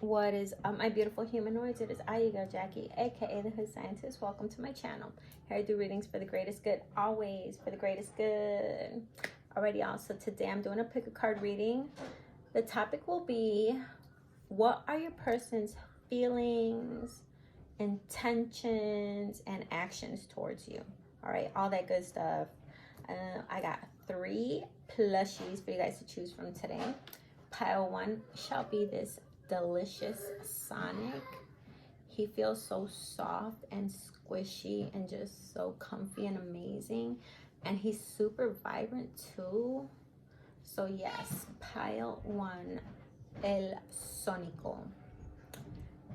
What is up, my beautiful humanoids? It is I, your girl Jackie, aka the Hood Scientist. Welcome to my channel. Here I do readings for the greatest good, always for the greatest good. Alrighty, y'all. So today I'm doing a pick a card reading. The topic will be, what are your person's feelings, intentions, and actions towards you? All right, all that good stuff. I got 3 plushies for you guys to choose from today. Pile 1 shall be this delicious Sonic. He feels so soft and squishy and just so comfy and amazing, and he's super vibrant too. So yes, pile 1, El Sónico.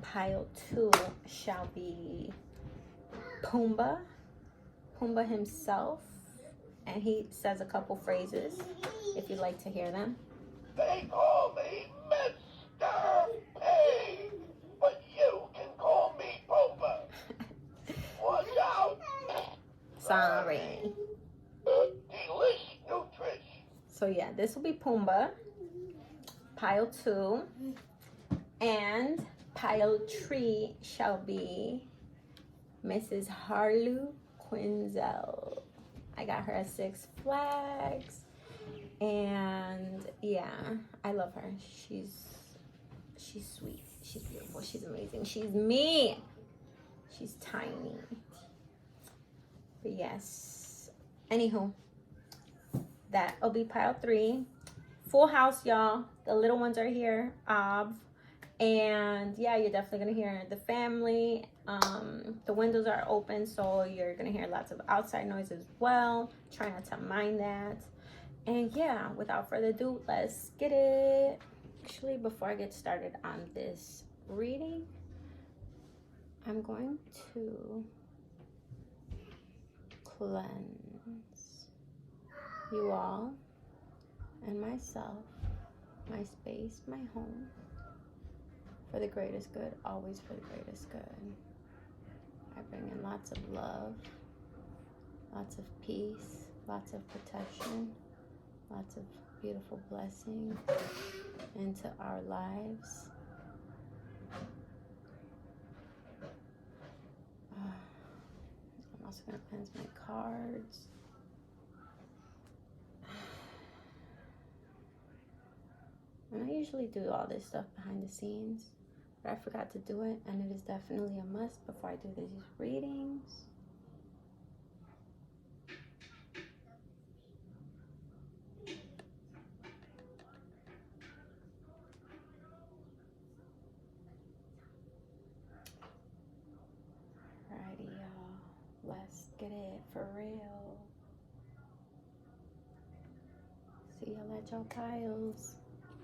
Pile 2 shall be Pumba himself, and he says a couple phrases if you'd like to hear them. They call me Mr. Pig, but you can call me Pumba. Watch out. Sorry. Delish nutrish. So yeah, this will be Pumba. Pile 2. And pile 3 shall be Mrs. Harley Quinn. I got her at 6 Flags. And yeah, I love her. She's sweet. She's beautiful. She's amazing. She's me. She's tiny. But yes. Anywho, that'll be pile 3. Full house, y'all. The little ones are here. And yeah, you're definitely gonna hear the family. The windows are open, so you're gonna hear lots of outside noise as well. Try not to mind that. And yeah, without further ado, let's get it. Actually, before I get started on this reading, I'm going to cleanse you all and myself, my space, my home, for the greatest good, always for the greatest good. I bring in lots of love, lots of peace, lots of protection, lots of beautiful blessings into our lives. I'm also going to cleanse my cards. And I usually do all this stuff behind the scenes, but I forgot to do it, and it is definitely a must before I do these readings. Alrighty, y'all. Let's get it for real. See y'all at y'all piles.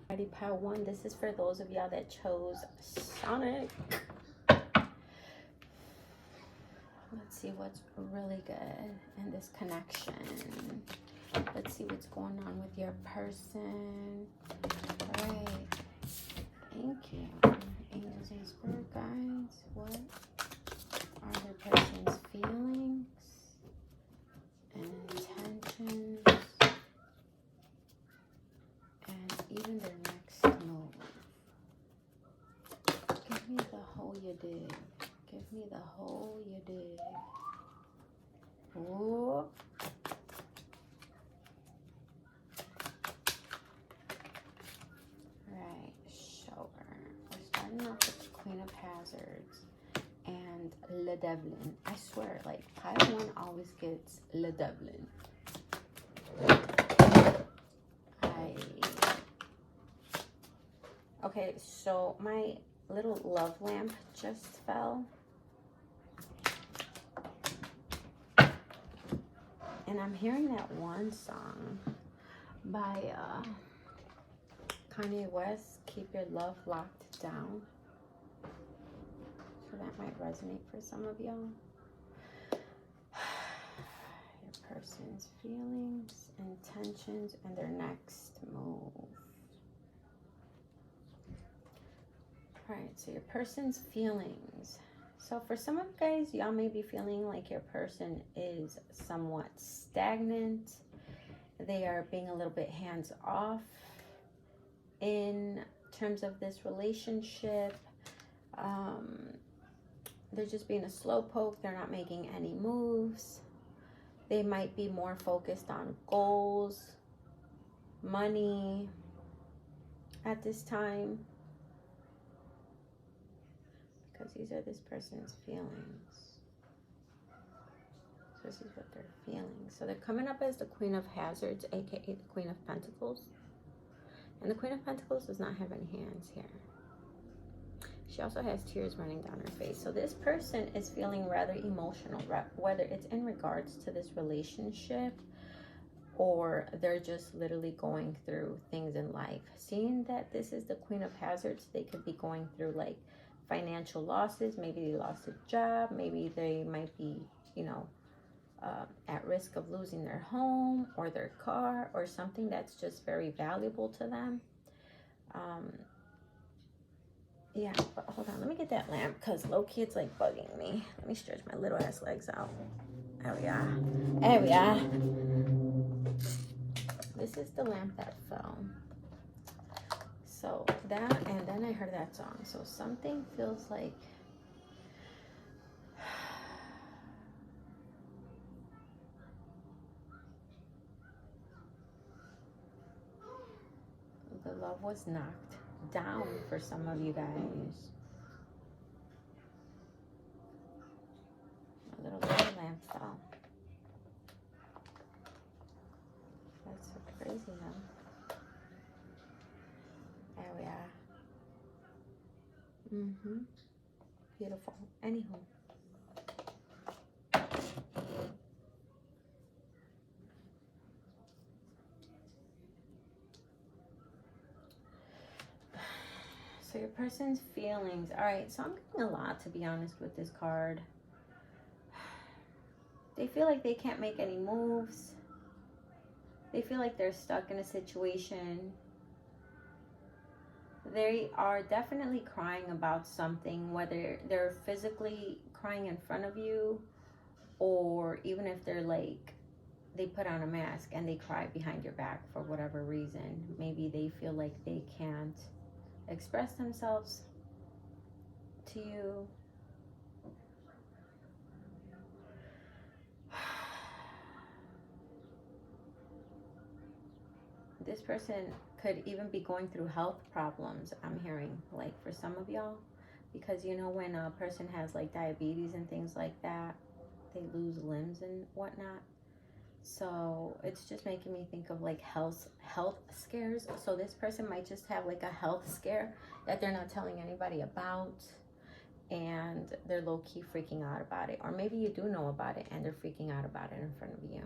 Alrighty, pile 1. This is for those of y'all that chose Sonic. Let's see what's really good in this connection. Let's see what's going on with your person. Alright. Thank you. Angels and spirit guides. What are their person's feelings and intentions, and even their next move? Give me the hole you dig. Give me the hole you dig. Ooh. Right, shoulder. We're starting off with the Queen of Hazards and Le Devlin. I swear, like, pile 1 always gets Le Devlin. Okay, so my little love lamp just fell. And I'm hearing that one song by Kanye West, Keep Your Love Locked Down. So that might resonate for some of y'all. Your person's feelings, intentions, and their next move. Alright, so your person's feelings. So for some of you guys, y'all may be feeling like your person is somewhat stagnant. They are being a little bit hands off in terms of this relationship. They're just being a slowpoke. They're not making any moves. They might be more focused on goals, money at this time, because these are this person's feelings. So this is what they're feeling. So they're coming up as the Queen of Hazards, aka the Queen of Pentacles. And the Queen of Pentacles does not have any hands here. She also has tears running down her face. So this person is feeling rather emotional, whether it's in regards to this relationship or they're just literally going through things in life. Seeing that this is the Queen of Hazards, they could be going through like financial losses. Maybe they lost a job. Maybe they might be, you know, at risk of losing their home or their car or something that's just very valuable to them. Yeah, but hold on, let me get that lamp because low-key it's like bugging me. Let me stretch my little ass legs out. There we are. There we are. This is the lamp that fell. So that, and then I heard that song. So something feels like the love was knocked down for some of you guys. A little lamp fell. That's so crazy, though. There we are. Beautiful. Anywho. So your person's feelings. All right, so I'm getting a lot, to be honest, with this card. They feel like they can't make any moves. They feel like they're stuck in a situation. They are definitely crying about something, whether they're physically crying in front of you or even if they're like, they put on a mask and they cry behind your back for whatever reason. Maybe they feel like they can't express themselves to you. This person could even be going through health problems, I'm hearing, like for some of y'all, because you know when a person has like diabetes and things like that, they lose limbs and whatnot. So it's just making me think of like health scares. So this person might just have like a health scare that they're not telling anybody about, and they're low-key freaking out about it. Or maybe you do know about it and they're freaking out about it in front of you.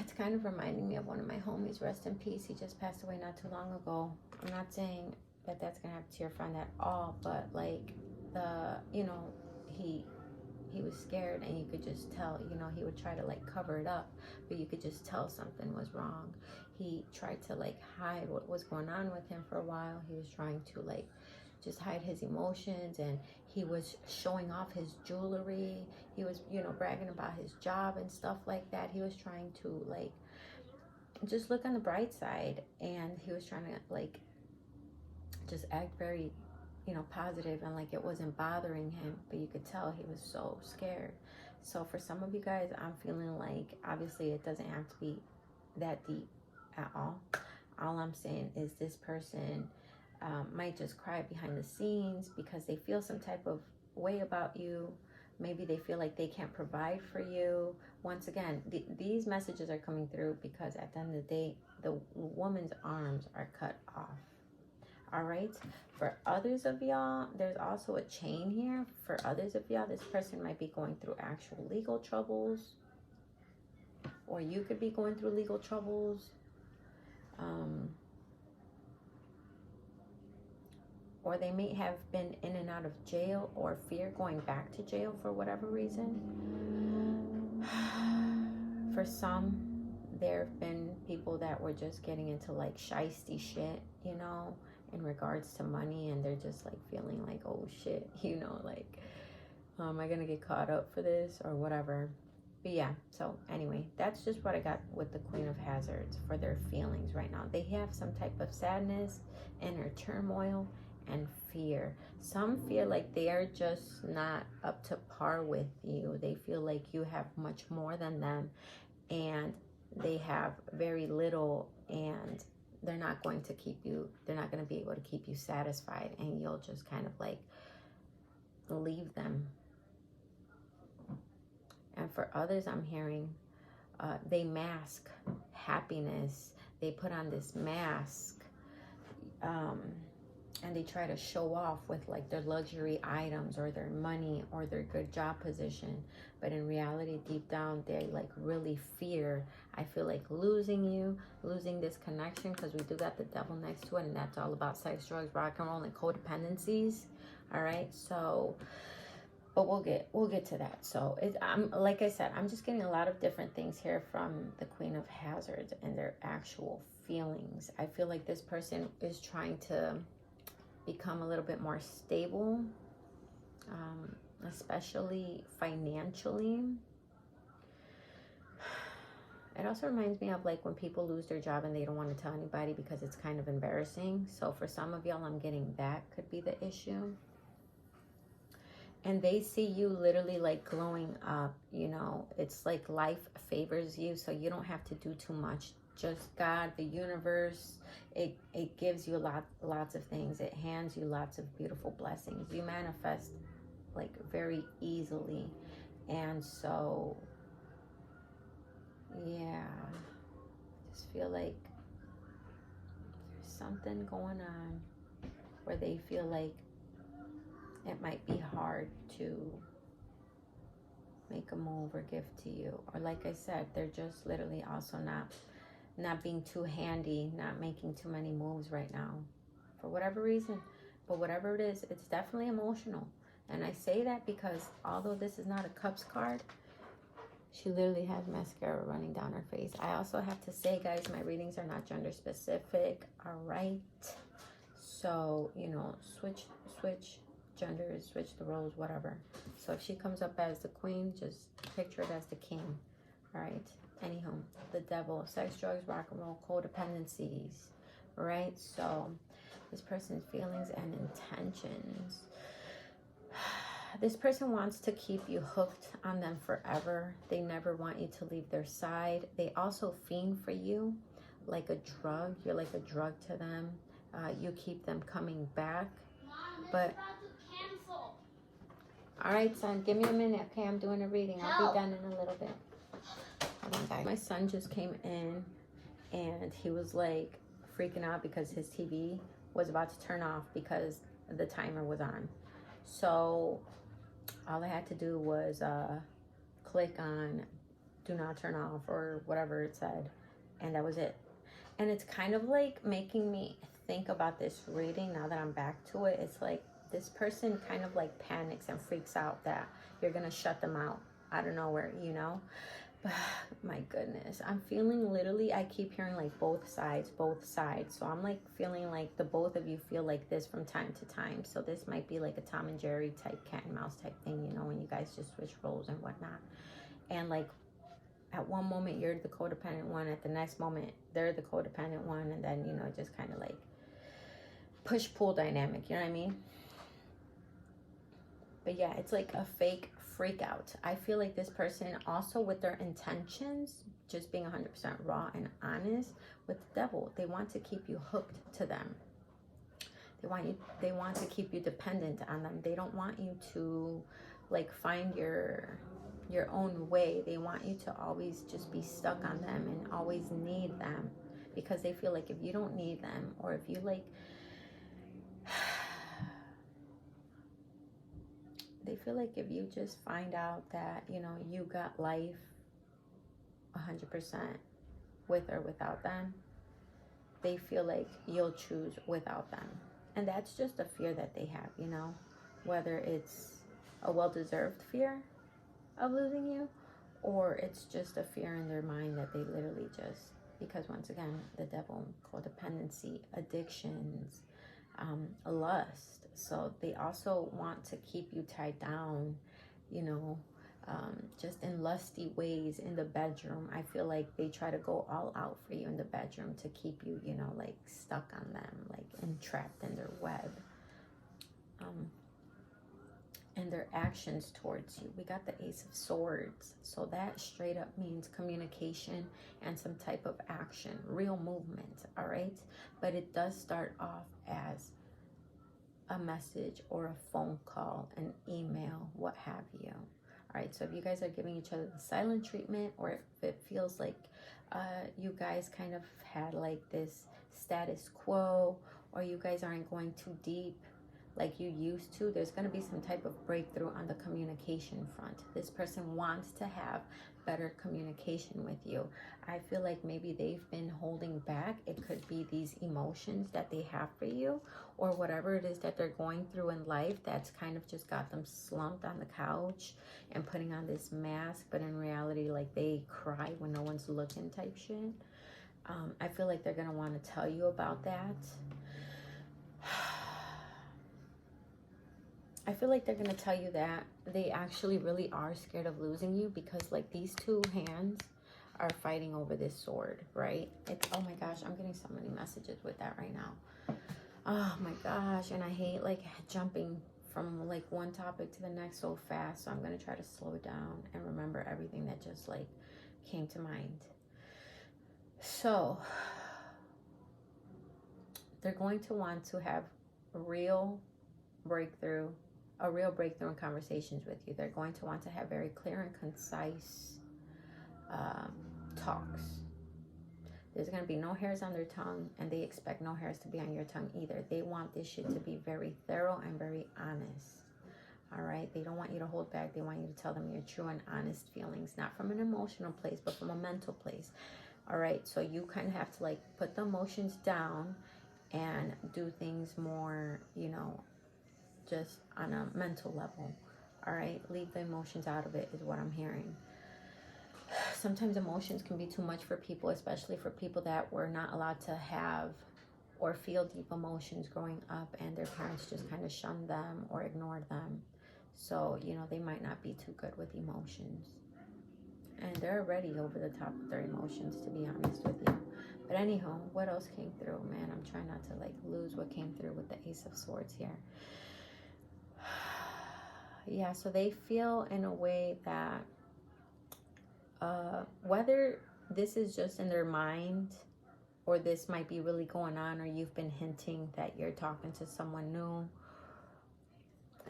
It's kind of reminding me of one of my homies, rest in peace. He just passed away not too long ago. I'm not saying that that's gonna happen to your friend at all, but like you know, he was scared and you could just tell, you know, he would try to like cover it up, but you could just tell something was wrong. He tried to like hide what was going on with him for a while. He was trying to like just hide his emotions, and he was showing off his jewelry. He was, you know, bragging about his job and stuff like that. He was trying to like just look on the bright side, and he was trying to like just act very, you know, positive, and like it wasn't bothering him, but you could tell he was so scared. So for some of you guys, I'm feeling like obviously it doesn't have to be that deep at all. All I'm saying is this person might just cry behind the scenes because they feel some type of way about you. Maybe they feel like they can't provide for you. Once again, these messages are coming through because at the end of the day, the woman's arms are cut off. All right. For others of y'all, there's also a chain here. For others of y'all, this person might be going through actual legal troubles, or you could be going through legal troubles. Or they may have been in and out of jail or fear going back to jail for whatever reason. For some, there have been people that were just getting into like shiesty shit, you know, in regards to money, and they're just like feeling like, oh shit, you know, like, am I gonna get caught up for this or whatever? But yeah, so anyway, that's just what I got with the Queen of Hazards for their feelings right now. They have some type of sadness, inner turmoil, and fear. Some feel like they are just not up to par with you. They feel like you have much more than them, and they have very little, and they're not going to keep you, they're not going to be able to keep you satisfied, and you'll just kind of like leave them. And for others, I'm hearing they mask happiness. They put on this mask, and they try to show off with like their luxury items or their money or their good job position. But in reality, deep down, they like really fear, I feel like, losing you, losing this connection, because we do got the devil next to it, and that's all about sex, drugs, rock and roll, and codependencies. All right, so, but we'll get to that. So I'm like I said, I'm just getting a lot of different things here from the Queen of Hazards and their actual feelings. I feel like this person is trying to become a little bit more stable, especially financially. It also reminds me of like when people lose their job and they don't want to tell anybody because it's kind of embarrassing. So for some of y'all, I'm getting that could be the issue. And they see you literally like glowing up, you know, it's like life favors you, so you don't have to do too much. Just God, the universe, it gives you lots of things. It hands you lots of beautiful blessings. You manifest like very easily. And so, yeah, I just feel like there's something going on where they feel like it might be hard to make a move or give to you. Or like I said, they're just literally also not being too handy, not making too many moves right now for whatever reason. But whatever it is, it's definitely emotional. And I say that because although this is not a cups card, she literally has mascara running down her face. I also have to say, guys, my readings are not gender specific. All right. So, you know, switch genders, switch the roles, whatever. So if she comes up as the queen, just picture it as the king. All right. Anywho, the devil, sex, drugs, rock and roll, codependencies. All right. So this person's feelings and intentions. This person wants to keep you hooked on them forever. They never want you to leave their side. They also fiend for you like a drug. You're like a drug to them. You keep them coming back. Mom, but about to cancel. All right, son, give me a minute. Okay, I'm doing a reading. I'll be done in a little bit. Hold on, guys. My son just came in and he was like freaking out because his TV was about to turn off because the timer was on. So all I had to do was click on do not turn off or whatever it said, and that was it. And it's kind of like making me think about this reading now that I'm back to it. It's like this person kind of like panics and freaks out that you're gonna shut them out out of nowhere, you know. But my goodness, I'm feeling literally, I keep hearing like both sides. So I'm like feeling like the both of you feel like this from time to time. So this might be like a Tom and Jerry type cat and mouse type thing, you know, when you guys just switch roles and whatnot. And like at one moment you're the codependent one, at the next moment they're the codependent one, and then, you know, just kind of like push-pull dynamic, you know what I mean? But yeah, it's like a fake freak out. I feel like this person also with their intentions, just being 100% raw and honest with the devil, they want to keep you hooked to them. They want to keep you dependent on them. They don't want you to like find your own way. They want you to always just be stuck on them and always need them, because they feel like if you don't need them, or if you like they feel like if you just find out that, you know, you got life 100% with or without them, they feel like you'll choose without them. And that's just a fear that they have, you know, whether it's a well-deserved fear of losing you, or it's just a fear in their mind that they literally just, because once again, the devil, codependency, addictions, lust. So they also want to keep you tied down, you know, just in lusty ways in the bedroom. I feel like they try to go all out for you in the bedroom to keep you, you know, like stuck on them, like entrapped in their web. And their actions towards you. We got the Ace of Swords. So that straight up means communication and some type of action, real movement, all right? But it does start off as a message or a phone call, an email, what have you. All right, so if you guys are giving each other the silent treatment, or if it feels like you guys kind of had like this status quo, or you guys aren't going too deep like you used to, there's going to be some type of breakthrough on the communication front. This person wants to have better communication with you. I feel like maybe they've been holding back. It could be these emotions that they have for you, or whatever it is that they're going through in life that's kind of just got them slumped on the couch and putting on this mask, but in reality, like they cry when no one's looking type shit. I feel like they're going to want to tell you about that. I feel like they're going to tell you that they actually really are scared of losing you, because like these two hands are fighting over this sword, right? It's, oh my gosh, I'm getting so many messages with that right now. Oh my gosh, and I hate like jumping from like one topic to the next so fast, so I'm going to try to slow down and remember everything that just like came to mind. So they're going to want to have a real breakthrough in conversations with you. They're going to want to have very clear and concise talks. There's going to be no hairs on their tongue, and they expect no hairs to be on your tongue either. They want this shit to be very thorough and very honest. All right? They don't want you to hold back. They want you to tell them your true and honest feelings, not from an emotional place, but from a mental place. All right? So you kind of have to like put the emotions down and do things more, you know, just on a mental level. All right, leave the emotions out of it is what I'm hearing. Sometimes emotions can be too much for people, especially for people that were not allowed to have or feel deep emotions growing up, and their parents just kind of shunned them or ignored them. So, you know, they might not be too good with emotions, and they're already over the top with their emotions, to be honest with you. But anyhow, what else came through? Man, I'm trying not to like lose what came through with the Ace of Swords here. Yeah, so they feel in a way that whether this is just in their mind, or this might be really going on, or you've been hinting that you're talking to someone new,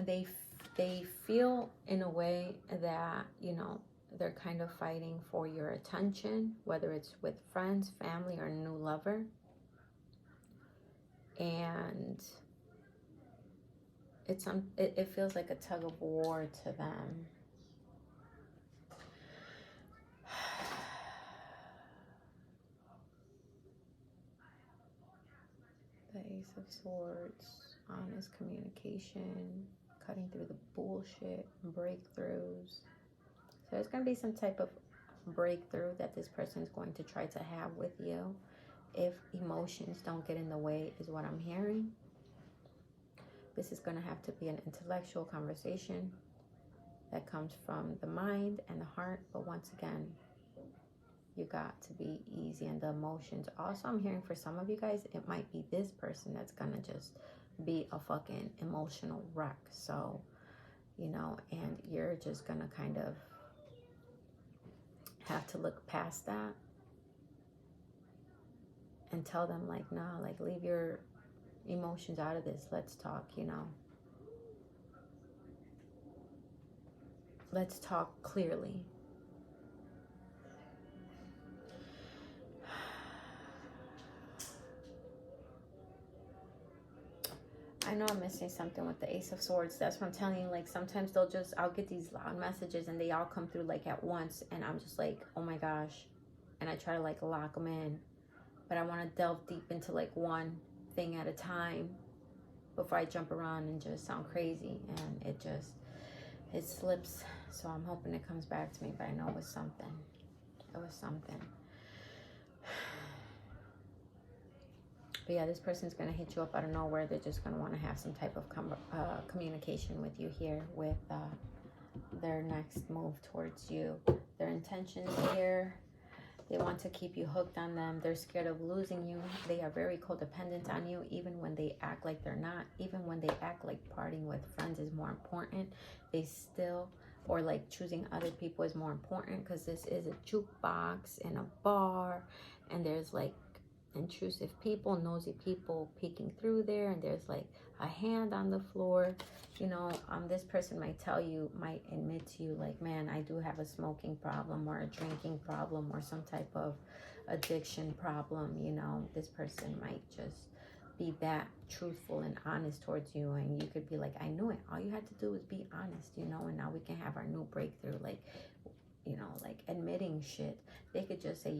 they feel in a way that, you know, they're kind of fighting for your attention, whether it's with friends, family, or a new lover. And it feels like a tug of war to them. The Ace of Swords, honest communication, cutting through the bullshit, breakthroughs. So there's going to be some type of breakthrough that this person is going to try to have with you, if emotions don't get in the way, is what I'm hearing. This is going to have to be an intellectual conversation that comes from the mind and the heart. But once again, you got to be easy on the emotions. Also, I'm hearing for some of you guys, it might be this person that's going to just be a fucking emotional wreck. So, you know, and you're just going to kind of have to look past that and tell them like, nah, like leave your emotions out of this. Let's talk, you know. Let's talk clearly. I know I'm missing something with the Ace of Swords. That's what I'm telling you. Like sometimes I'll get these loud messages and they all come through like at once, and I'm just like, oh my gosh. And I try to like lock them in, but I want to delve deep into like one thing at a time before I jump around and just sound crazy, and it slips. So I'm hoping it comes back to me, but I know it was something. It was something. But yeah, this person's going to hit you up out of nowhere. They're just going to want to have some type of communication with you here with their next move towards you. Their intentions here, they want to keep you hooked on them. They're scared of losing you. They are very codependent on you, even when they act like they're not. Even when they act like partying with friends is more important, they still, or like choosing other people is more important, because this is a jukebox and a bar, and there's like intrusive people, nosy people peeking through there, and there's like a hand on the floor. You know, this person might admit to you like, man, I do have a smoking problem or a drinking problem or some type of addiction problem. You know, this person might just be that truthful and honest towards you, and you could be like, I knew it. All you had to do was be honest, you know, and now we can have our new breakthrough. Like, you know, like admitting shit. They could just say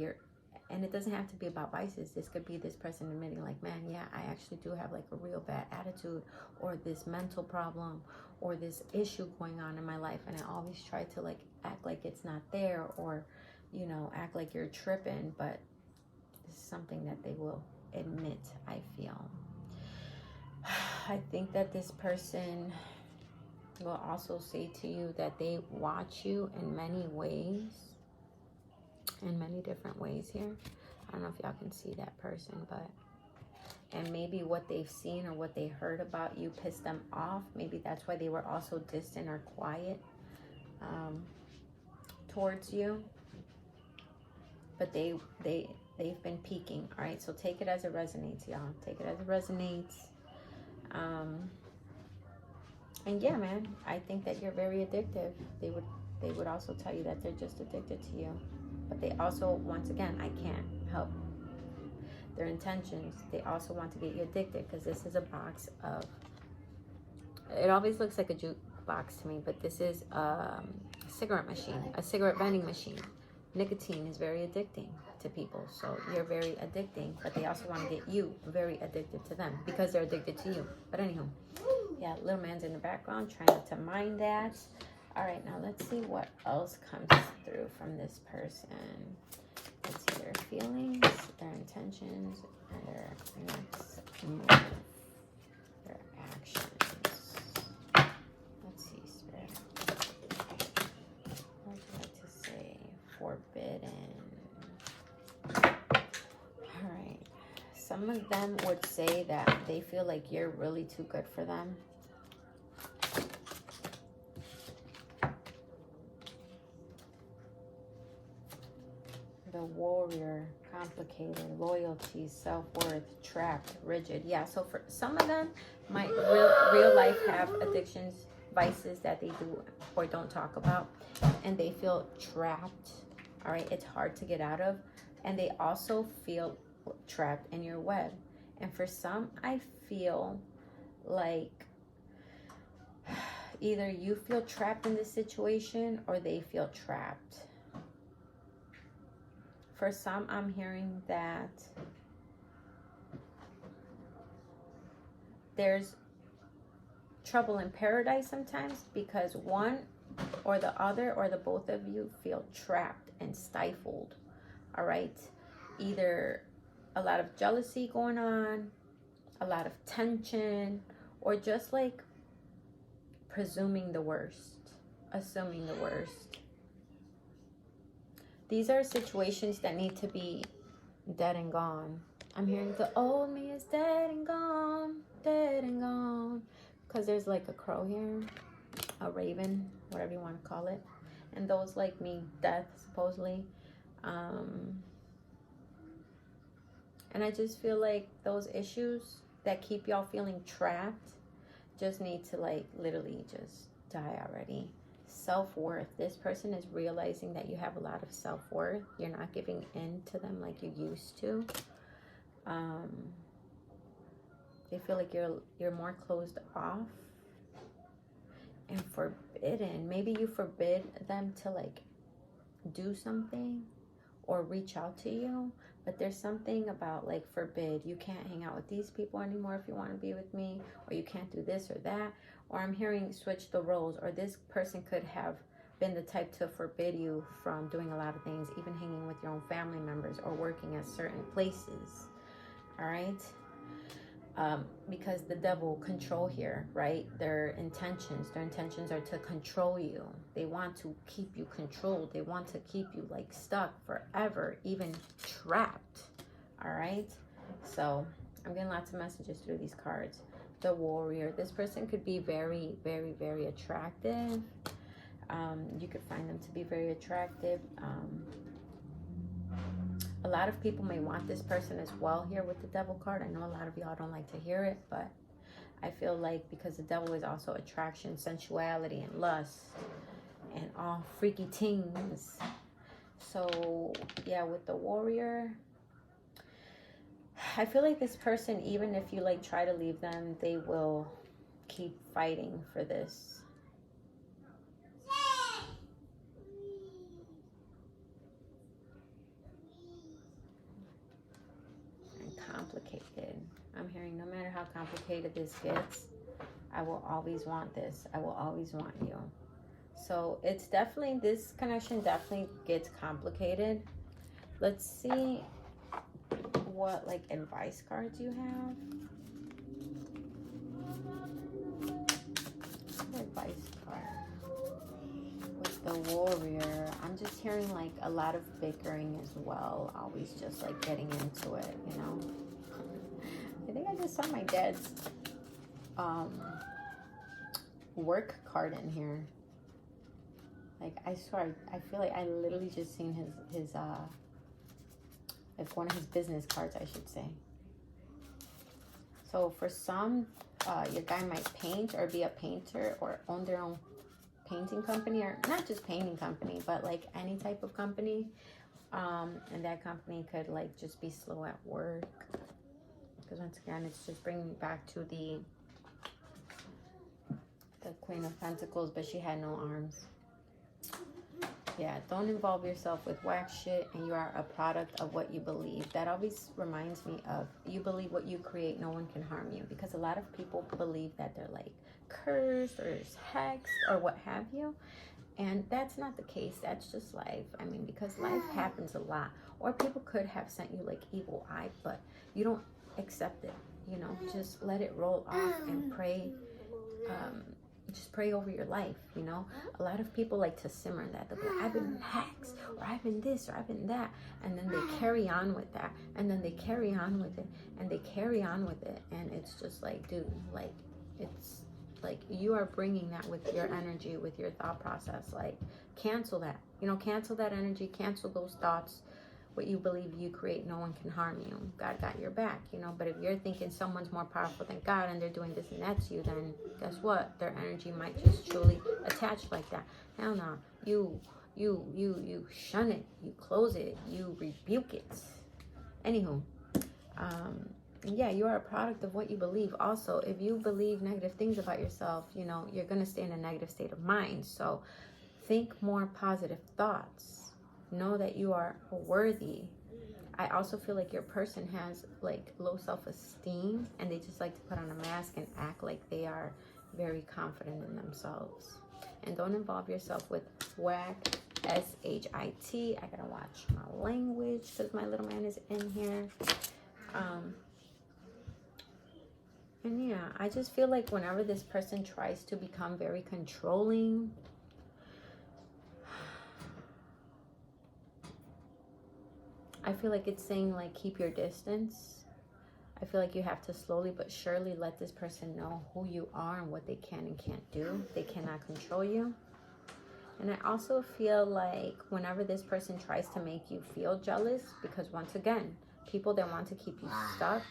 and it doesn't have to be about vices. This could be this person admitting like, man, yeah, I actually do have like a real bad attitude, or this mental problem, or this issue going on in my life, and I always try to like act like it's not there, or, you know, act like you're tripping, but this is something that they will admit, I feel. I think that this person will also say to you that they watch you in many ways, in many different ways here. I don't know if y'all can see that person, but, and maybe what they've seen or what they heard about you pissed them off. Maybe that's why they were also distant or quiet towards you. But they've been peeking. All right, so take it as it resonates, y'all. Take it as it resonates. And yeah, man, I think that you're very addictive. They would also tell you that they're just addicted to you. But they also, once again, I can't help their intentions. They also want to get you addicted, because this is a box of, it always looks like a jukebox to me, but this is a cigarette machine, a cigarette vending machine. Nicotine is very addicting to people, so you're very addicting, but they also want to get you very addicted to them because they're addicted to you. But anywho, yeah, little man's in the background trying not to mind that. All right, now let's see what else comes through from this person. Let's see their feelings, their intentions, and their next move, their actions. Let's see, Spirit. What would you like to say? Forbidden. All right. Some of them would say that they feel like you're really too good for them. The warrior, complicated, loyalty, self-worth, trapped, rigid. Yeah, so for some of them might real life have addictions, vices that they do or don't talk about, and they feel trapped. All right, it's hard to get out of, and they also feel trapped in your web. And for some, I feel like either you feel trapped in this situation or they feel trapped. For some, I'm hearing that there's trouble in paradise sometimes because one or the other or the both of you feel trapped and stifled. All right? Either a lot of jealousy going on, a lot of tension, or just like presuming the worst, assuming the worst. These are situations that need to be dead and gone. I'm hearing the old me is dead and gone, dead and gone. Because there's like a crow here, a raven, whatever you want to call it. And those like me, death, supposedly. And I just feel like those issues that keep y'all feeling trapped just need to like literally just die already. Self-worth. This person is realizing that you have a lot of self-worth. You're not giving in to them like you used to. They feel like you're more closed off and forbidden. Maybe you forbid them to like do something or reach out to you, but there's something about like forbid. You can't hang out with these people anymore if you want to be with me, or you can't do this or that. Or I'm hearing switch the roles, or this person could have been the type to forbid you from doing a lot of things, even hanging with your own family members or working at certain places. All right. because the devil control here, right? Their intentions are to control you. They want to keep you controlled. They want to keep you like stuck forever, even trapped. All right. So I'm getting lots of messages through these cards. The Warrior. This person could be very, very, very attractive. You could find them to be very attractive. A lot of people may want this person as well here with the Devil card. I know a lot of y'all don't like to hear it, but I feel like because the Devil is also attraction, sensuality, and lust, and all freaky things. So, yeah, with the Warrior, I feel like this person, even if you like try to leave them, they will keep fighting for this. Complicated. I'm hearing no matter how complicated this gets, I will always want this. I will always want you. So it's definitely, this connection definitely gets complicated. Let's see what like advice cards you have. Advice card with the Warrior. I'm just hearing like a lot of bickering as well. Always just like getting into it, you know. I think I just saw my dad's work card in here. Like I swear, I feel like I literally just seen his like one of his business cards, I should say. So for some, your guy might paint or be a painter or own their own painting company, or not just painting company, but like any type of company. And that company could like just be slow at work. Because once again, it's just bringing me back to the Queen of Pentacles, but she had no arms. Yeah, don't involve yourself with whack shit, and you are a product of what you believe. That always reminds me of, you believe what you create, no one can harm you. Because a lot of people believe that they're like cursed or hexed or what have you. And that's not the case. That's just life. I mean, because life happens a lot. Or people could have sent you like evil eye, but you don't accept it. You know, just let it roll off and pray. Just pray over your life, you know. A lot of people like to simmer that. They'll be like, I've been hacks, or I've been this, or I've been that. And then they carry on with that. And then they carry on with it. And they carry on with it. And it's just like, dude, like, it's like you are bringing that with your energy, with your thought process. Like, cancel that. You know, cancel that energy. Cancel those thoughts. What you believe you create, no one can harm you. God got your back, you know. But if you're thinking someone's more powerful than God and they're doing this and that to you, then guess what? Their energy might just truly attach like that. Hell no. You shun it. You close it. You rebuke it. Anywho, yeah, you are a product of what you believe. Also, if you believe negative things about yourself, you know, you're going to stay in a negative state of mind. So think more positive thoughts. Know that you are worthy. I also feel like your person has like low self-esteem, and they just like to put on a mask and act like they are very confident in themselves. And don't involve yourself with whack, S-H-I-T. I gotta watch my language because my little man is in here. And yeah, I just feel like whenever this person tries to become very controlling, I feel like it's saying like keep your distance. I feel like you have to slowly but surely let this person know who you are and what they can and can't do. They cannot control you. And I also feel like whenever this person tries to make you feel jealous, because once again, people that want to keep you stuck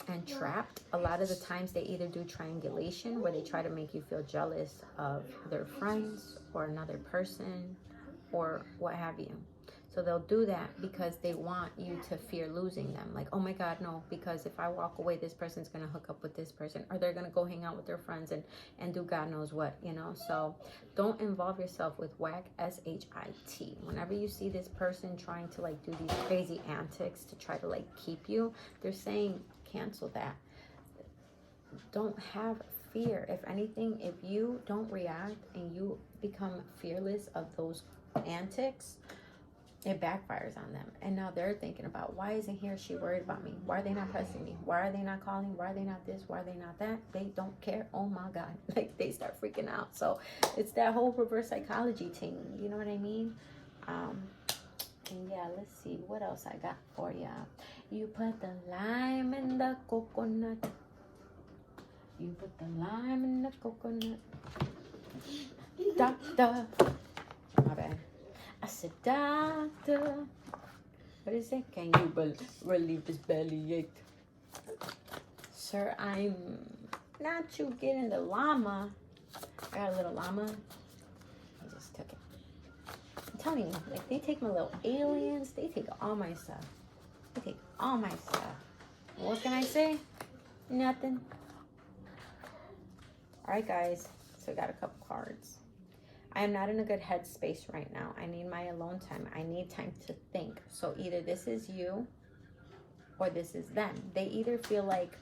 and trapped, a lot of the times they either do triangulation, where they try to make you feel jealous of their friends or another person or what have you. So they'll do that because they want you to fear losing them. Like, oh my God, no, because if I walk away, this person's going to hook up with this person, or they're going to go hang out with their friends and do God knows what, you know. So don't involve yourself with whack, S-H-I-T. Whenever you see this person trying to like do these crazy antics to try to like keep you, they're saying cancel that. Don't have fear. If anything, if you don't react and you become fearless of those antics, it backfires on them. And now they're thinking about, why isn't he or she worried about me? Why are they not pressing me? Why are they not calling? Why are they not this? Why are they not that? They don't care. Oh my God. Like, they start freaking out. So it's that whole reverse psychology thing. You know what I mean? And yeah, let's see what else I got for ya. You put the lime in the coconut. You put the lime in the coconut. Doctor. My bad. I said, doctor. What is it? Can you relieve this bellyache? Sir, I'm not you getting the llama. I got a little llama. I just took it. I'm telling you, like, they take my little aliens. They take all my stuff. They take all my stuff. What can I say? Nothing. All right, guys. So I got a couple cards. I am not in a good headspace right now. I need my alone time. I need time to think. So either this is you or this is them. They either feel like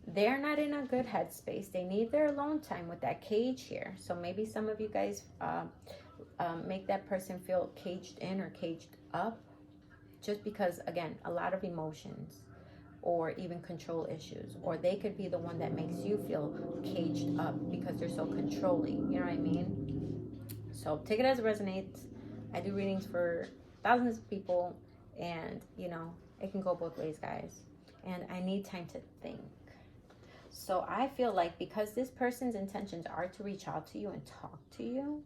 they're not in a good headspace. They need their alone time with that cage here. So maybe some of you guys make that person feel caged in or caged up, just because, again, a lot of emotions or even control issues, or they could be the one that makes you feel caged up because they're so controlling. You know what I mean? So take it as it resonates. I do readings for thousands of people, and you know, it can go both ways, guys. And I need time to think. So I feel like because this person's intentions are to reach out to you and talk to you,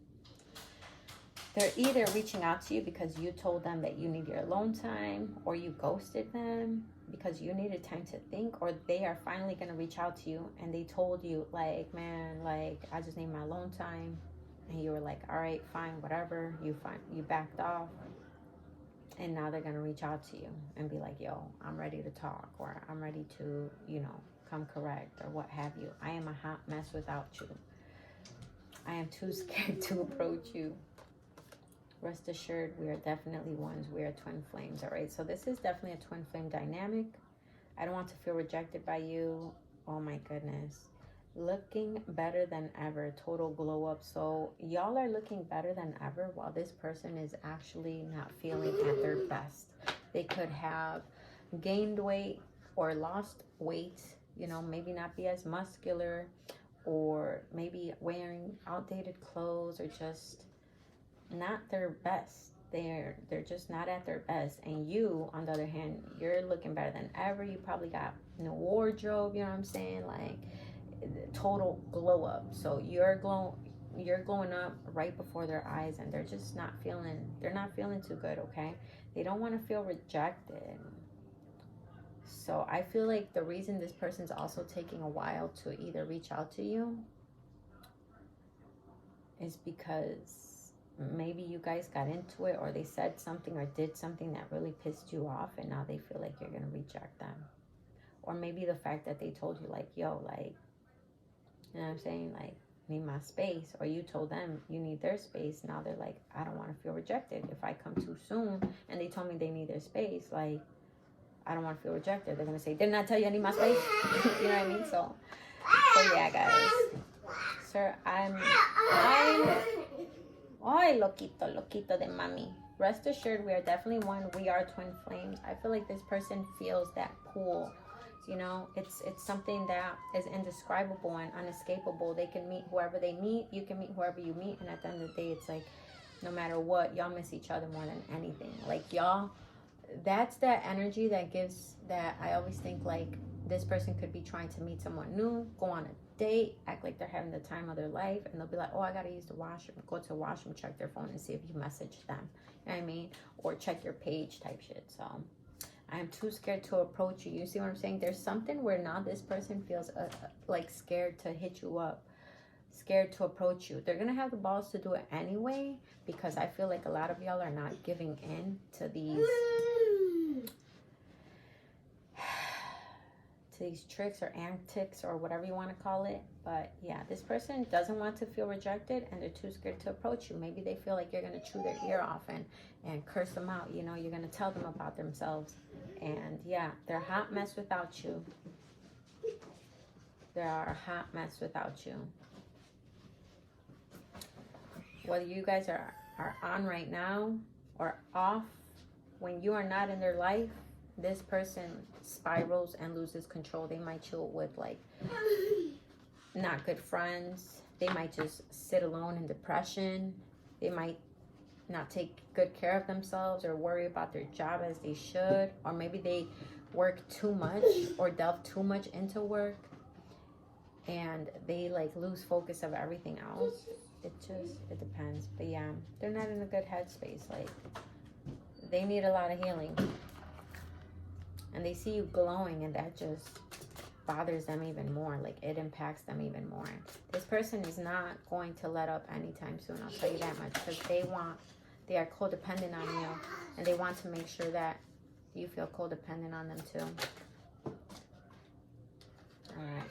they're either reaching out to you because you told them that you need your alone time, or you ghosted them because you needed time to think, or they are finally going to reach out to you and they told you, like, man, like, I just need my alone time. And you were like, all right, fine, whatever. You backed off. And now they're going to reach out to you and be like, yo, I'm ready to talk, or I'm ready to, you know, come correct, or what have you. I am a hot mess without you. I am too scared to approach you. Rest assured, we are definitely ones. We are twin flames, all right? So this is definitely a twin flame dynamic. I don't want to feel rejected by you. Oh, my goodness. Looking better than ever. Total glow up. So y'all are looking better than ever while this person is actually not feeling at their best. They could have gained weight or lost weight, you know, maybe not be as muscular, or maybe wearing outdated clothes, or just not their best. They're just not at their best. And you, on the other hand, you're looking better than ever. You probably got new wardrobe, you know what I'm saying? Like, total glow up. So you're glowing up right before their eyes, and they're just not feeling too good, okay? They don't want to feel rejected. So I feel like the reason this person's also taking a while to either reach out to you is because maybe you guys got into it, or they said something or did something that really pissed you off, and now they feel like you're going to reject them. Or maybe the fact that they told you, like, yo, like, you know what I'm saying, like, need my space, or you told them you need their space. Now they're like, I don't want to feel rejected. If I come too soon and they told me they need their space, like, I don't want to feel rejected. They're going to say, didn't I tell you I need my space? You know what I mean? So yeah, guys. Sir, I'm Ay, loquito de mami. Rest assured, we are definitely one. We are twin flames. I feel like this person feels that pull. You know, it's something that is indescribable and unescapable. They can meet whoever they meet. You can meet whoever you meet. And at the end of the day, it's like, no matter what, y'all miss each other more than anything. Like, y'all, that's that energy that gives that. I always think, like, this person could be trying to meet someone new, go on a date, act like they're having the time of their life, and they'll be like, oh, I gotta use the washroom. Go to the washroom, check their phone, and see if you messaged them. You know what I mean? Or check your page type shit. So I'm too scared to approach you. You see what I'm saying? There's something where now this person feels like scared to hit you up, scared to approach you. They're gonna have the balls to do it anyway, because I feel like a lot of y'all are not giving in to these tricks or antics or whatever you want to call it. But yeah, this person doesn't want to feel rejected, and they're too scared to approach you. Maybe they feel like you're going to chew their ear off and curse them out. You know, you're going to tell them about themselves. And yeah, they're a hot mess without you. They are a hot mess without you. Whether you guys are on right now, or off, when you are not in their life, this person spirals and loses control. They might chill with like not good friends. They might just sit alone in depression. They might not take good care of themselves or worry about their job as they should. Or maybe they work too much or delve too much into work and they like lose focus of everything else. It depends. But yeah, they're not in a good headspace. Like, they need a lot of healing. And they see you glowing and that just bothers them even more. Like, it impacts them even more. This person is not going to let up anytime soon, I'll tell you that much, because they are codependent on you, and they want to make sure that you feel codependent on them too. All right.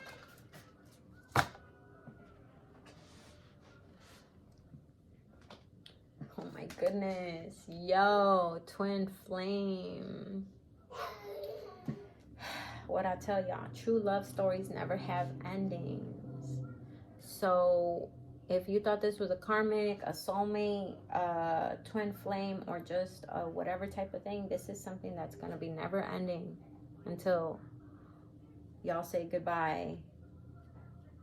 Oh my goodness. Yo, twin flame. What I tell y'all, true love stories never have endings. So if you thought this was a karmic, a soulmate, a twin flame, or just a whatever type of thing, this is something that's going to be never ending until y'all say goodbye,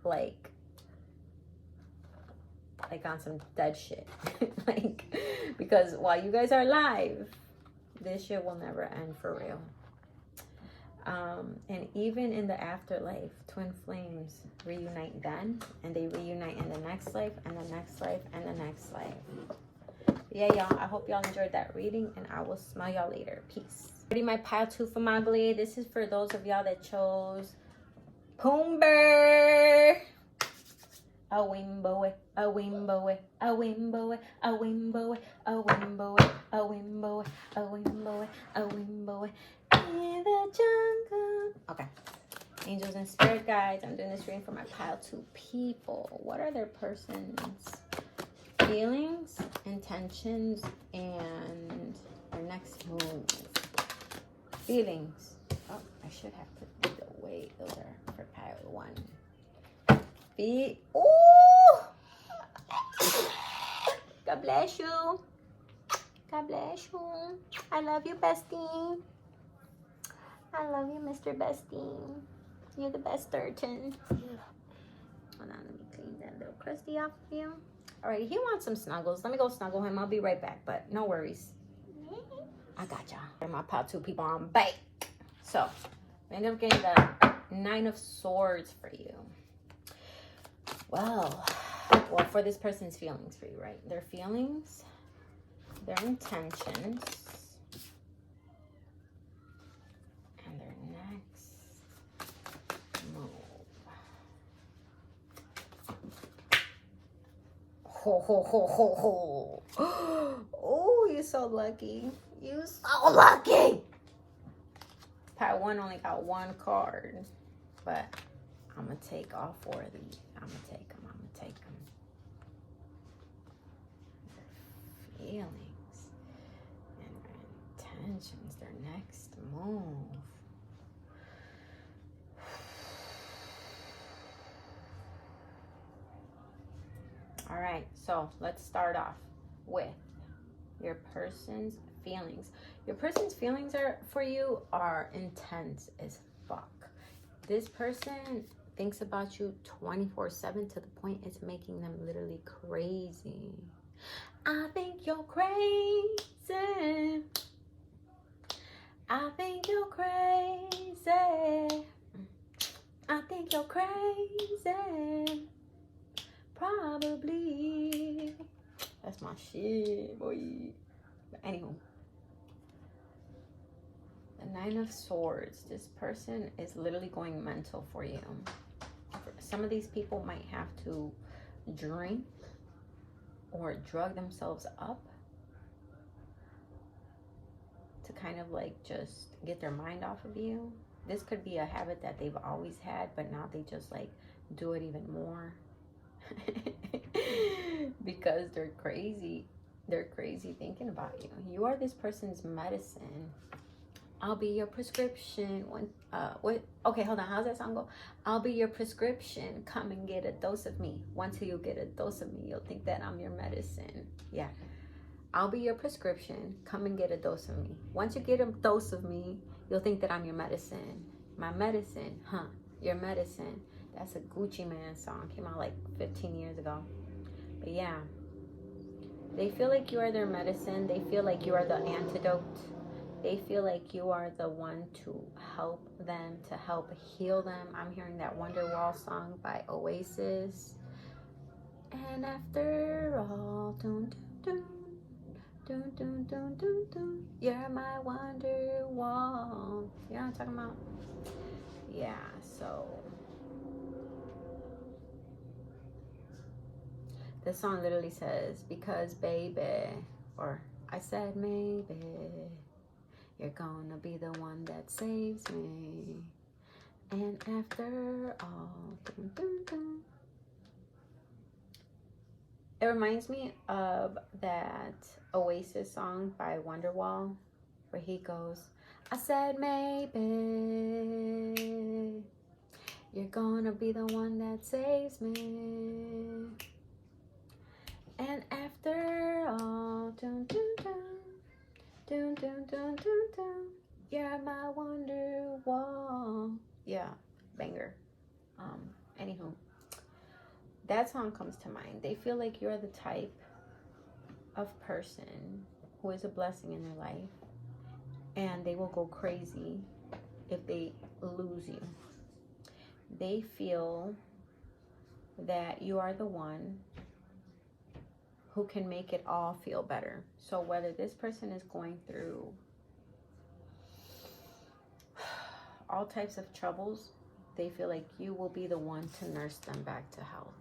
like on some dead shit. Like, because while you guys are alive, this shit will never end for real. And even in the afterlife, twin flames reunite then, and they reunite in the next life, and the next life, and the next life. Yeah, y'all, I hope y'all enjoyed that reading, and I will smell y'all later. Peace. Ready, my pile 2 for Mowgli. This is for those of y'all that chose Pumba. A wimbo, a wimbo, a wimbo, a wimbo, a wimbo, a wimbo, a wimbo, a wimbo. In the jungle. Okay. Angels and spirit guides. I'm doing this reading for my pile 2 people. What are their person's feelings, intentions, and their next move? Feelings. Oh, I should have put these away. Those are for pile 1. Ooh! God bless you. God bless you. I love you, bestie. I love you, Mr. Bestie. You're the best sturgeon. Hold on, let me clean that little crusty off of you. All right, he wants some snuggles. Let me go snuggle him. I'll be right back, but no worries. I got y'all. My pile 2 people on bike. So, we end up getting the 9 of Swords for you. Well, for this person's feelings for you, right? Their feelings, their intentions, and their next move. Ho, ho, ho, ho, ho. Oh, you're so lucky. You're so lucky. Pile 1 only got 1 card, but I'm going to take all 4 of these. I'm going to take them. Their feelings and their intentions, their next move. All right, so let's start off with your person's feelings. Your person's feelings for you are intense as fuck. This person thinks about you 24/7 to the point it's making them literally crazy. I think you're crazy. I think you're crazy. I think you're crazy. Probably. That's my shit, boy. But anywho. The 9 of Swords. This person is literally going mental for you. Some of these people might have to drink or drug themselves up to kind of like just get their mind off of you. This could be a habit that they've always had, but now they just like do it even more because they're crazy. They're crazy thinking about you. You are this person's medicine. I'll be your prescription. Okay, hold on. How's that song go? I'll be your prescription. Come and get a dose of me. Once you get a dose of me, you'll think that I'm your medicine. Yeah. I'll be your prescription. Come and get a dose of me. Once you get a dose of me, you'll think that I'm your medicine. My medicine, huh? Your medicine. That's a Gucci Man song. Came out like 15 years ago. But yeah, they feel like you are their medicine. They feel like you are the antidote. They feel like you are the one to help them, to help heal them. I'm hearing that Wonderwall song by Oasis. And after all, dun, dun, dun, dun, dun, dun, dun, you're my Wonderwall. You know what I'm talking about? Yeah, so the song literally says, because baby, or I said maybe, you're gonna be the one that saves me. And after all, dun, dun, dun. It reminds me of that Oasis song by Wonderwall, where he goes, I said maybe, you're gonna be the one that saves me. And after all, dun, dun, dun, dun, dun, dun, dun, dun, you're my Wonderwall. Yeah, banger. Anywho, that song comes to mind. They feel like you're the type of person who is a blessing in their life, and they will go crazy if they lose you. They feel that you are the one who can make it all feel better. So whether this person is going through all types of troubles, they feel like you will be the one to nurse them back to health.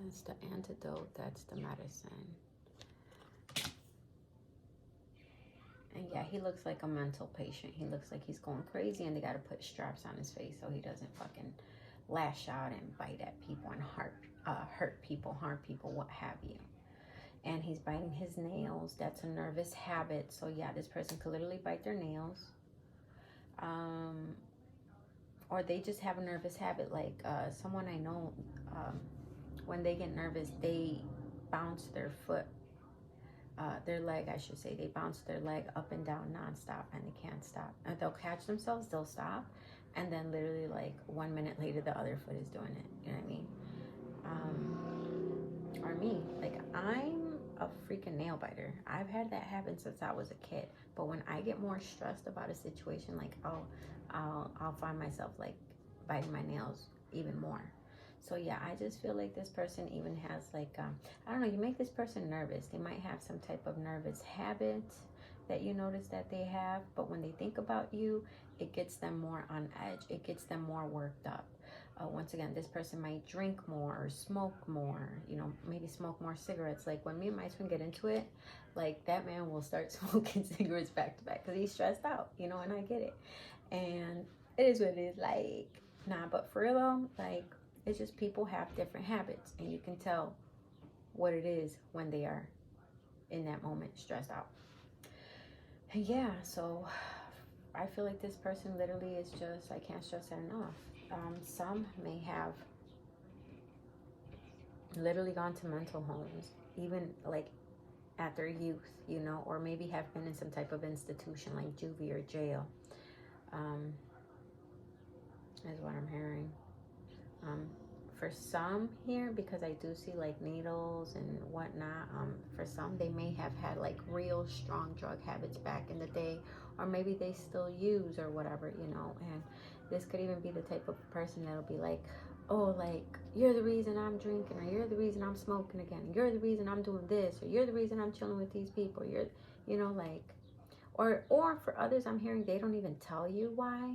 That's the antidote, that's the medicine. And yeah, he looks like a mental patient. He looks like he's going crazy, and they got to put straps on his face so he doesn't fucking lash out and bite at people and hurt people, harm people, what have you. And he's biting his nails. That's a nervous habit. So yeah, this person could literally bite their nails. Or they just have a nervous habit. Like someone I know, when they get nervous, they bounce their foot. Their leg, I should say. They bounce their leg up and down nonstop, and they can't stop. And they'll catch themselves, they'll stop, and then literally like 1 minute later, the other foot is doing it. You know what I mean? Or me, like I'm a freaking nail biter. I've had that happen since I was a kid. But when I get more stressed about a situation, like I'll find myself like biting my nails even more. So yeah, I just feel like this person even has like, I don't know, you make this person nervous. They might have some type of nervous habit that you notice that they have, but when they think about you, it gets them more on edge. It gets them more worked up. Once again, this person might drink more or smoke more, you know, maybe smoke more cigarettes. Like when me and my twin get into it, like that man will start smoking cigarettes back to back because he's stressed out, you know, and I get it. And it is what it is. Like, nah, but for real though, like, it's just people have different habits, and you can tell what it is when they are in that moment stressed out. And yeah, so I feel like this person literally is just, I can't stress that enough. Some may have literally gone to mental homes, even like at their youth, you know, or maybe have been in some type of institution like juvie or jail, is what I'm hearing. For some here, because I do see like needles and whatnot, for some they may have had like real strong drug habits back in the day, or maybe they still use or whatever, you know. And this could even be the type of person that'll be like, oh, like you're the reason I'm drinking, or you're the reason I'm smoking again, you're the reason I'm doing this, or you're the reason I'm chilling with these people, you're, you know, like, or for others I'm hearing they don't even tell you why,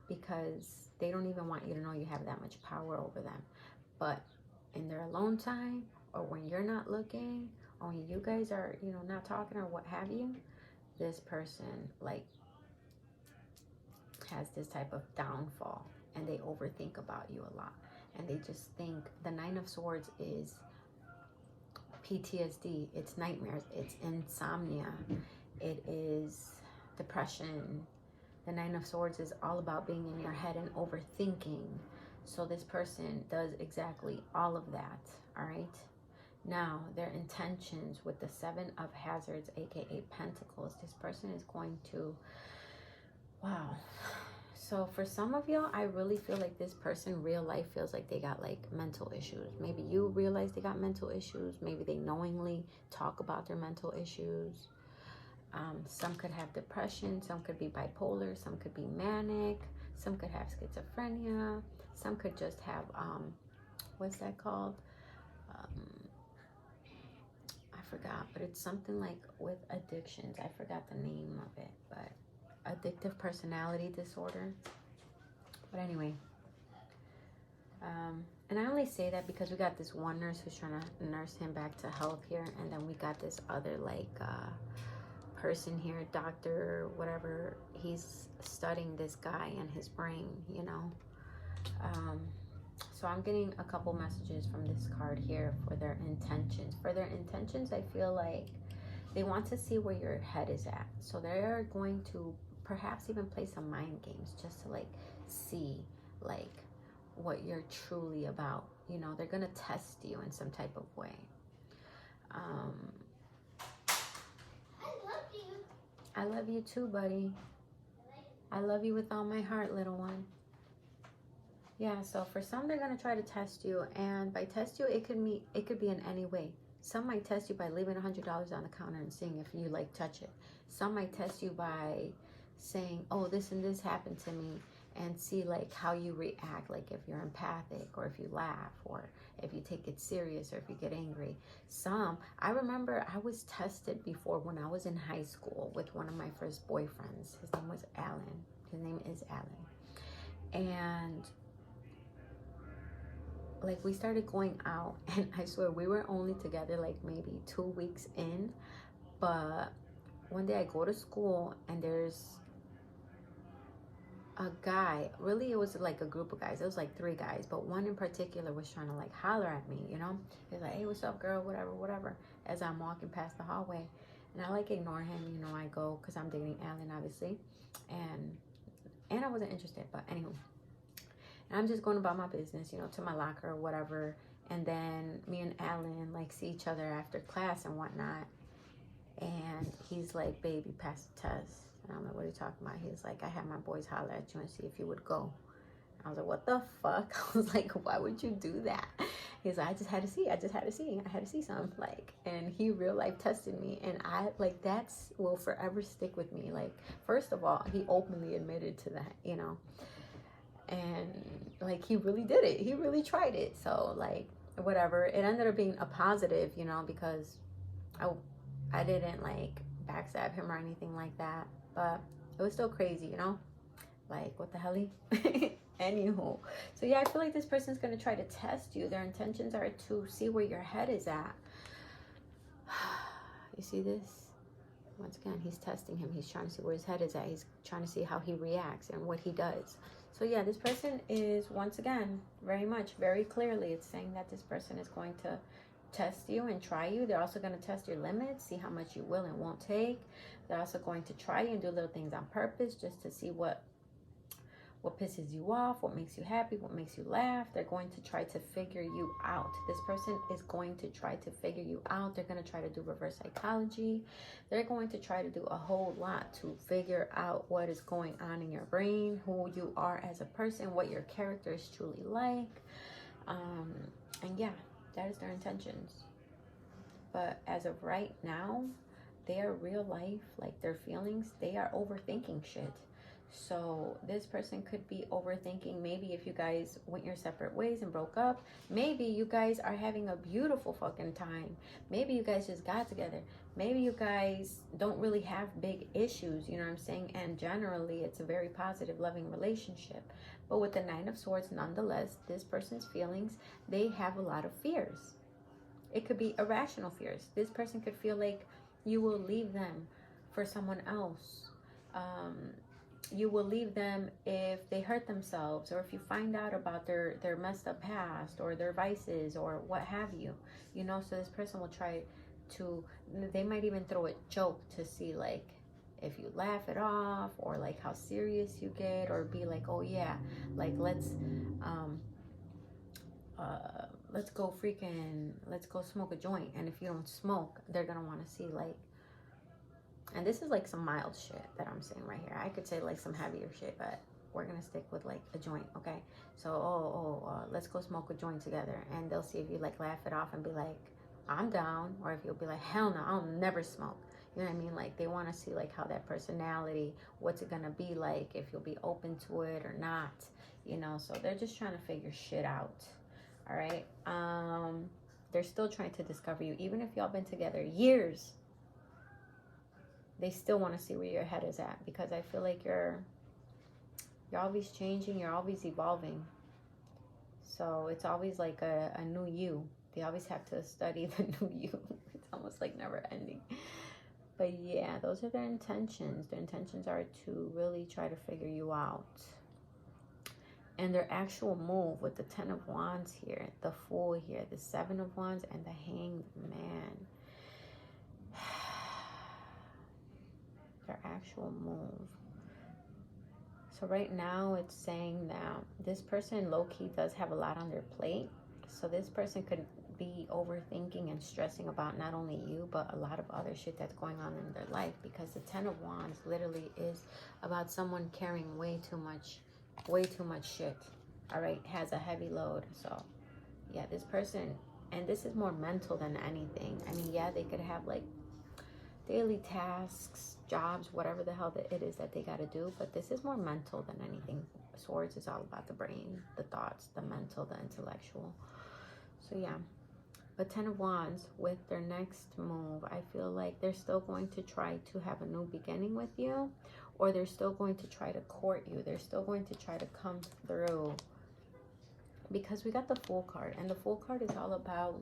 because they don't even want you to know you have that much power over them. But in their alone time, or when you're not looking, or when you guys are, you know, not talking or what have you, this person like has this type of downfall, and they overthink about you a lot. And they just think the Nine of Swords is PTSD, it's nightmares, it's insomnia, it is depression. The Nine of Swords is all about being in your head and overthinking. So this person does exactly all of that, all right? Now, their intentions with the Seven of Hazards, aka Pentacles, this person is going to, wow. So for some of y'all, I really feel like this person real life feels like they got like mental issues. Maybe you realize they got mental issues. Maybe they knowingly talk about their mental issues. Some could have depression. Some could be bipolar. Some could be manic. Some could have schizophrenia. Some could just have, what's that called? I forgot, but it's something like with addictions. I forgot the name of it, but addictive personality disorder. But anyway, and I only say that because we got this one nurse who's trying to nurse him back to health here, and then we got this other like person here, doctor, whatever. He's studying this guy and his brain, you know. So I'm getting a couple messages from this card here for their intentions. For their intentions, I feel like they want to see where your head is at. So they're going to perhaps even play some mind games just to like see like what you're truly about. You know, they're going to test you in some type of way. I love you too, buddy. I love you with all my heart, little one. Yeah, so for some, they're going to try to test you. And by test you, it could be in any way. Some might test you by leaving $100 on the counter and seeing if you like touch it. Some might test you by saying, oh, this and this happened to me, and see like how you react, like if you're empathic or if you laugh or if you take it serious or if you get angry. Some, I remember I was tested before when I was in high school with one of my first boyfriends. His name was Alan. His name is Alan. And like we started going out, and I swear we were only together like maybe 2 weeks in, but one day I go to school and there's a guy. Really, it was like a group of guys. It was like 3 guys, but one in particular was trying to like holler at me, you know. He's like, hey, what's up, girl, whatever, as I'm walking past the hallway. And I like ignore him, you know. I go because I'm dating Alan, obviously, and I wasn't interested, but anywho. And I'm just going about my business, you know, to my locker or whatever. And then me and Alan like see each other after class and whatnot. And he's like, baby, pass the test. And I'm like, what are you talking about? He's like, I had my boys holler at you and see if you would go. I was like, what the fuck? I was like, why would you do that? He's like, I just had to see something. Like, and he real life tested me. And I like, that's will forever stick with me. Like, first of all, he openly admitted to that, you know. And like he really did it, he really tried it. So like whatever, it ended up being a positive, you know, because I didn't like backstab him or anything like that, but it was still crazy, you know, like what the hell. Anywho, so yeah, I feel like this person's gonna try to test you. Their intentions are to see where your head is at. You see this? Once again, he's testing him. He's trying to see where his head is at. He's trying to see how he reacts and what he does. So yeah, this person is, once again, very clearly, it's saying that this person is going to test you and try you. They're also going to test your limits, see how much you will and won't take. They're also going to try you and do little things on purpose just to see what pisses you off, what makes you happy, what makes you laugh. They're going to try to figure you out. This person is going to try to figure you out. They're going to try to do reverse psychology. They're going to try to do a whole lot to figure out what is going on in your brain, who you are as a person, what your character is truly like. And yeah, that is their intentions. But as of right now, their real life, like their feelings, they are overthinking shit. So this person could be overthinking. Maybe if you guys went your separate ways and broke up, maybe you guys are having a beautiful fucking time. Maybe you guys just got together. Maybe you guys don't really have big issues, you know what I'm saying? And generally, it's a very positive, loving relationship. But with the 9 of Swords, nonetheless, this person's feelings, they have a lot of fears. It could be irrational fears. This person could feel like you will leave them for someone else. You will leave them if they hurt themselves, or if you find out about their messed up past or their vices or what have you, you know. So this person will try to, they might even throw a joke to see like if you laugh it off, or like how serious you get, or be like, oh yeah, like let's let's go smoke a joint. And if you don't smoke, they're gonna want to see like, and this is like some mild shit that I'm saying right here. I could say like some heavier shit, but we're gonna stick with like a joint, okay? So let's go smoke a joint together, and they'll see if you like laugh it off and be like, I'm down, or if you'll be like, hell no, I'll never smoke. You know what I mean? Like, they want to see like how that personality, what's it gonna be like, if you'll be open to it or not, you know. So they're just trying to figure shit out. All right. They're still trying to discover you, even if y'all been together years. They still want to see where your head is at, because I feel like you're always changing, you're always evolving. So it's always like a new you. They always have to study the new you. It's almost like never ending. But yeah, those are their intentions. Their intentions are to really try to figure you out. And their actual move with the 10 of Wands here, the Fool here, the 7 of Wands, and the Hanged Man. Their actual move. So right now it's saying that this person low-key does have a lot on their plate. So this person could be overthinking and stressing about not only you, but a lot of other shit that's going on in their life, because the 10 of Wands literally is about someone carrying way too much shit. All right, has a heavy load. So yeah, this person, and this is more mental than anything. I mean, yeah, they could have like daily tasks, jobs, whatever the hell that it is that they got to do, but this is more mental than anything. Swords is all about the brain, the thoughts, the mental, the intellectual. So yeah, but 10 of Wands, with their next move, I feel like they're still going to try to have a new beginning with you, or they're still going to try to court you. They're still going to try to come through, because we got the Fool card, and the Fool card is all about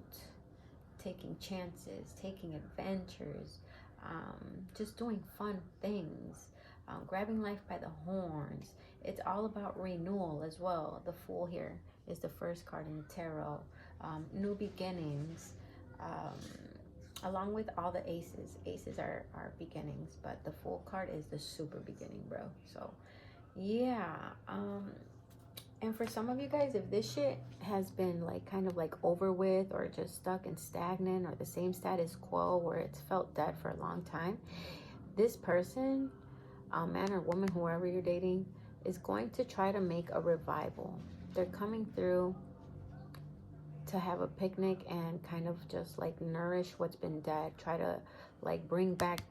taking chances, taking adventures, just doing fun things, grabbing life by the horns. It's all about renewal as well. The Fool here is the first card in the tarot. New beginnings, along with all the aces. Aces are beginnings, but the Fool card is the super beginning, bro. So yeah, and for some of you guys, if this shit has been like kind of like over with, or just stuck and stagnant, or the same status quo where it's felt dead for a long time, this person, man or woman, whoever you're dating, is going to try to make a revival. They're coming through to have a picnic and kind of just like nourish what's been dead, try to like bring back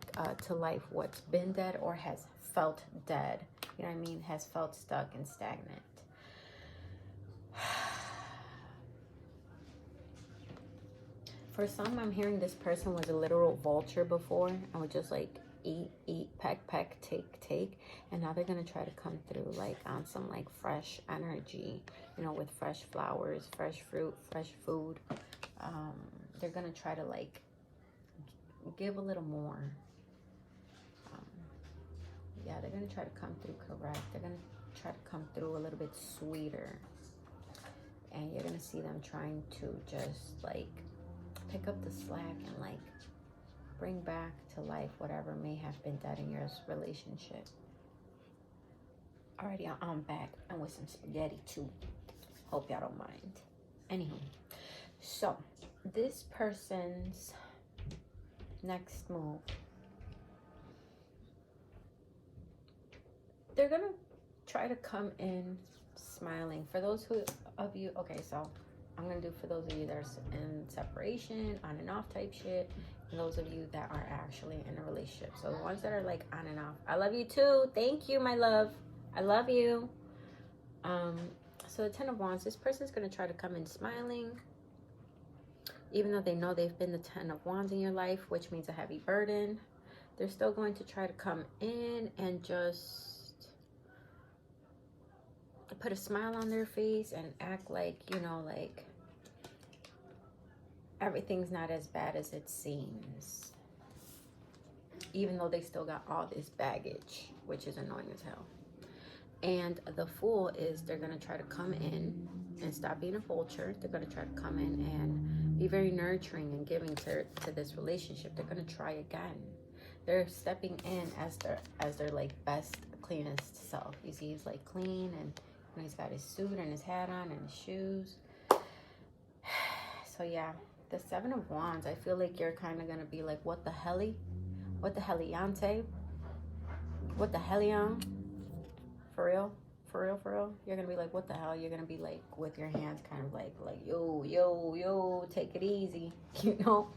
to life what's been dead or has felt dead. You know what I mean? Has felt stuck and stagnant. For some, I'm hearing this person was a literal vulture before and would just like eat, peck, take, and now they're gonna try to come through like on some like fresh energy, you know, with fresh flowers, fresh fruit, fresh food. They're gonna try to like give a little more. Yeah, they're gonna try to come through correct. They're gonna try to come through a little bit sweeter, and you're gonna see them trying to just like pick up the slack and like bring back to life whatever may have been dead in your relationship. Alrighty, I'm back, and with some spaghetti too. Hope y'all don't mind. Anywho, so this person's next move, they're gonna try to come in smiling. For those of you, okay, so I'm gonna do for those of you that are in separation, on and off type shit, and those of you that are actually in a relationship. So the ones that are like on and off, I love you too. Thank you, my love. I love you. So the 10 of Wands, this person's gonna try to come in smiling, even though they know they've been the 10 of Wands in your life, which means a heavy burden. They're still going to try to come in and just put a smile on their face and act like, you know, like everything's not as bad as it seems, even though they still got all this baggage, which is annoying as hell. And the Fool is, they're gonna try to come in and stop being a vulture. They're gonna try to come in and be very nurturing and giving to this relationship. They're gonna try again. They're stepping in as their like best, cleanest self. You see, he's like clean, and he's got his suit and his hat on and his shoes. So yeah, the Seven of Wands, I feel like you're kind of gonna be like, what the helly? What the heliante? What the helion? For real? For real, for real? You're gonna be like, what the hell? You're gonna be like, with your hands kind of like, yo, take it easy, you know?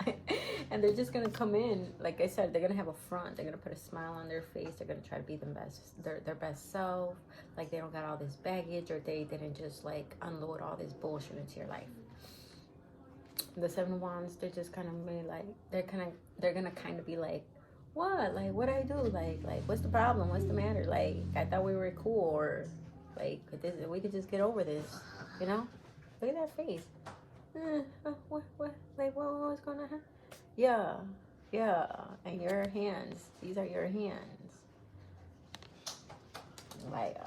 And they're just gonna come in, like I said, they're gonna have a front. They're gonna put a smile on their face. They're gonna try to be their best self. Like they don't got all this baggage, or they didn't just like unload all this bullshit into your life. The Seven of Wands, they're just kind of be like, they're gonna kind of be like, what? Like, what I do? Like, what's the problem? What's the matter? Like, I thought we were cool, or like, we could just get over this, you know? Look at that face. What? Like, what was going on? Yeah. And your hands. These are your hands. Like,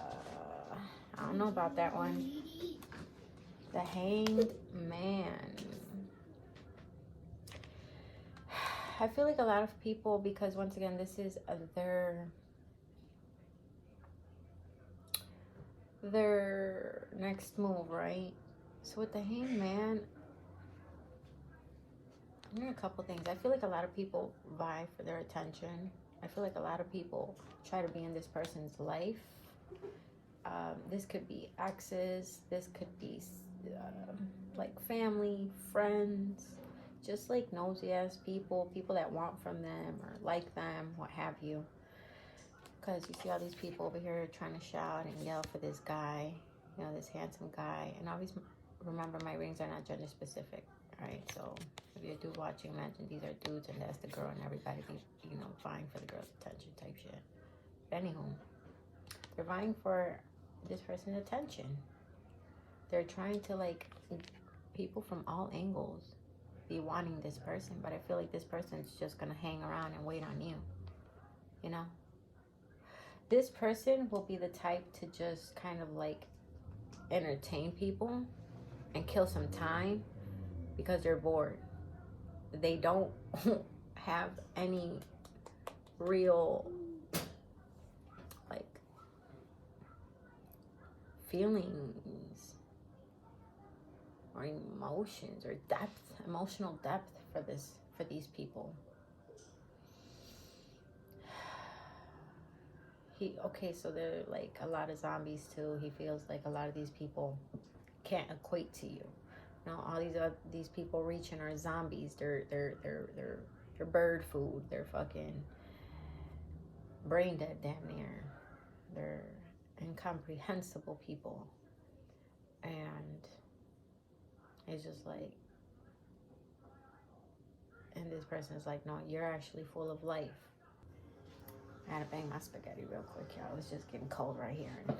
I don't know about that one. The Hanged Man. I feel like a lot of people, because once again, this is their next move, right? So with the Hanged Man, there are a couple things. I feel like a lot of people vie for their attention. I feel like a lot of people try to be in this person's life. This could be exes. This could be like family, friends, just like nosy ass people that want from them or like them, what have you. Because you see all these people over here trying to shout and yell for this guy, you know, this handsome guy. And always remember, my readings are not gender specific, right? So if you're a dude watching, imagine these are dudes and that's the girl, and everybody be, you know, vying for the girl's attention type shit. But anywho, they're vying for this person's attention. They're trying to, like, people from all angles be wanting this person, but I feel like this person's just gonna hang around and wait on you, you know? This person will be the type to just kind of like entertain people and kill some time because they're bored. They don't have any real like feelings or emotions or depth, emotional depth for these people. So they're like a lot of zombies too. He feels like a lot of these people can't equate to you. You know, all these people reaching are zombies. They're bird food. They're fucking brain dead, damn near. They're incomprehensible people, and it's just like, and this person is like, no, you're actually full of life. I had to bang my spaghetti real quick, y'all. It was just getting cold right here. And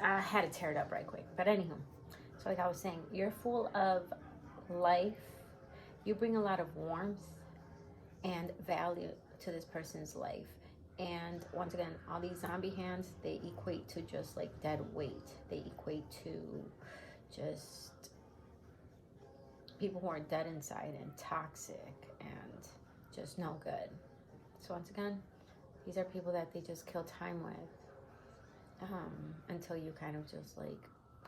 I had to tear it up right quick. But anywho, so like I was saying, you're full of life. You bring a lot of warmth and value to this person's life. And once again, all these zombie hands, they equate to just like dead weight. They equate to just people who are dead inside and toxic and just no good. So once again, these are people that they just kill time with until you kind of just like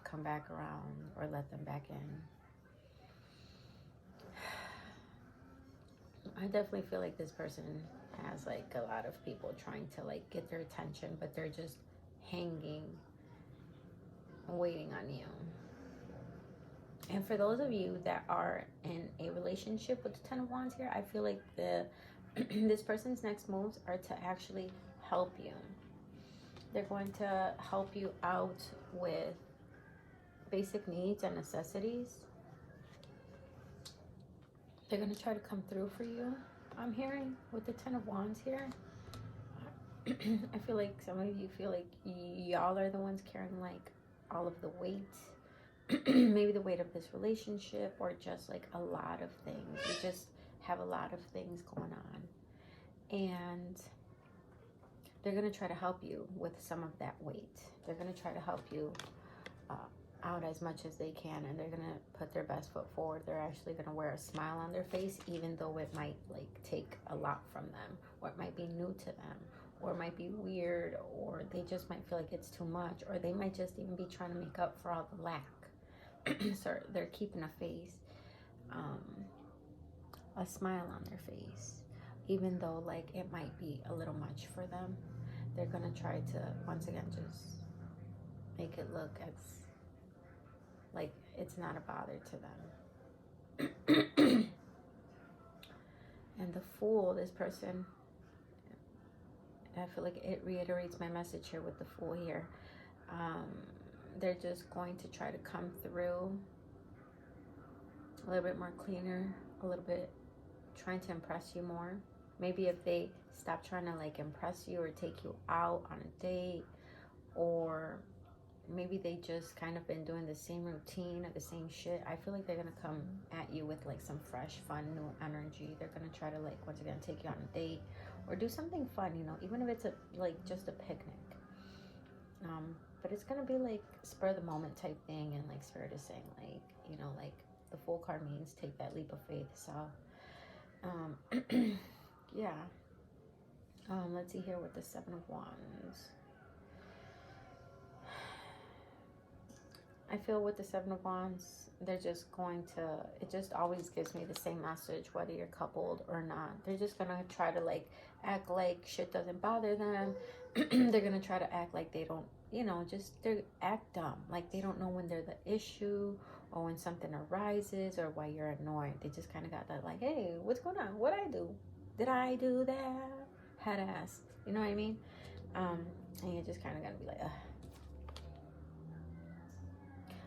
come back around or let them back in. I definitely feel like this person has like a lot of people trying to like get their attention, but they're just hanging, waiting on you. And for those of you that are in a relationship with the Ten of Wands here, I feel like this person's next moves are to actually help you. They're going to help you out with basic needs and necessities. They're going to try to come through for you. I'm hearing with the Ten of Wands here. I feel like some of you feel like y'all are the ones carrying like all of the weight. Maybe the weight of this relationship, or just like a lot of things. You just have a lot of things going on, and they're going to try to help you with some of that weight. They're going to try to help you out as much as they can, and they're going to put their best foot forward. They're actually going to wear a smile on their face, even though it might like take a lot from them, or it might be new to them, or it might be weird, or they just might feel like it's too much, or they might just even be trying to make up for all the lack. So they're keeping a face. a smile on their face, even though like it might be a little much for them. They're gonna try to once again just make it look as like it's not a bother to them. And the Fool, this person, I feel like it reiterates my message here with the Fool here. They're just going to try to come through a little bit more cleaner, a little bit trying to impress you more. Maybe if they stop trying to like impress you or take you out on a date, or maybe they just kind of been doing the same routine or the same shit. I feel like they're gonna come at you with like some fresh, fun, new energy. They're gonna try to like once again take you on a date or do something fun, you know, even if it's like just a picnic. But it's gonna be like spur of the moment type thing, and like Spirit is saying like, you know, like the Fool card means take that leap of faith. So yeah. Let's see here with the Seven of Wands. I feel with the Seven of Wands, they're just going to, it just always gives me the same message, whether you're coupled or not. They're just going to try to like act like shit doesn't bother them. They're going to try to act like they don't, you know, just they act dumb. Like they don't know when they're the issue or when something arises or why you're annoyed. They just kind of got that like, hey, what's going on? What'd I do? Did I do that? Had to ask. You know what I mean? And you're just kind of going to be like, ugh.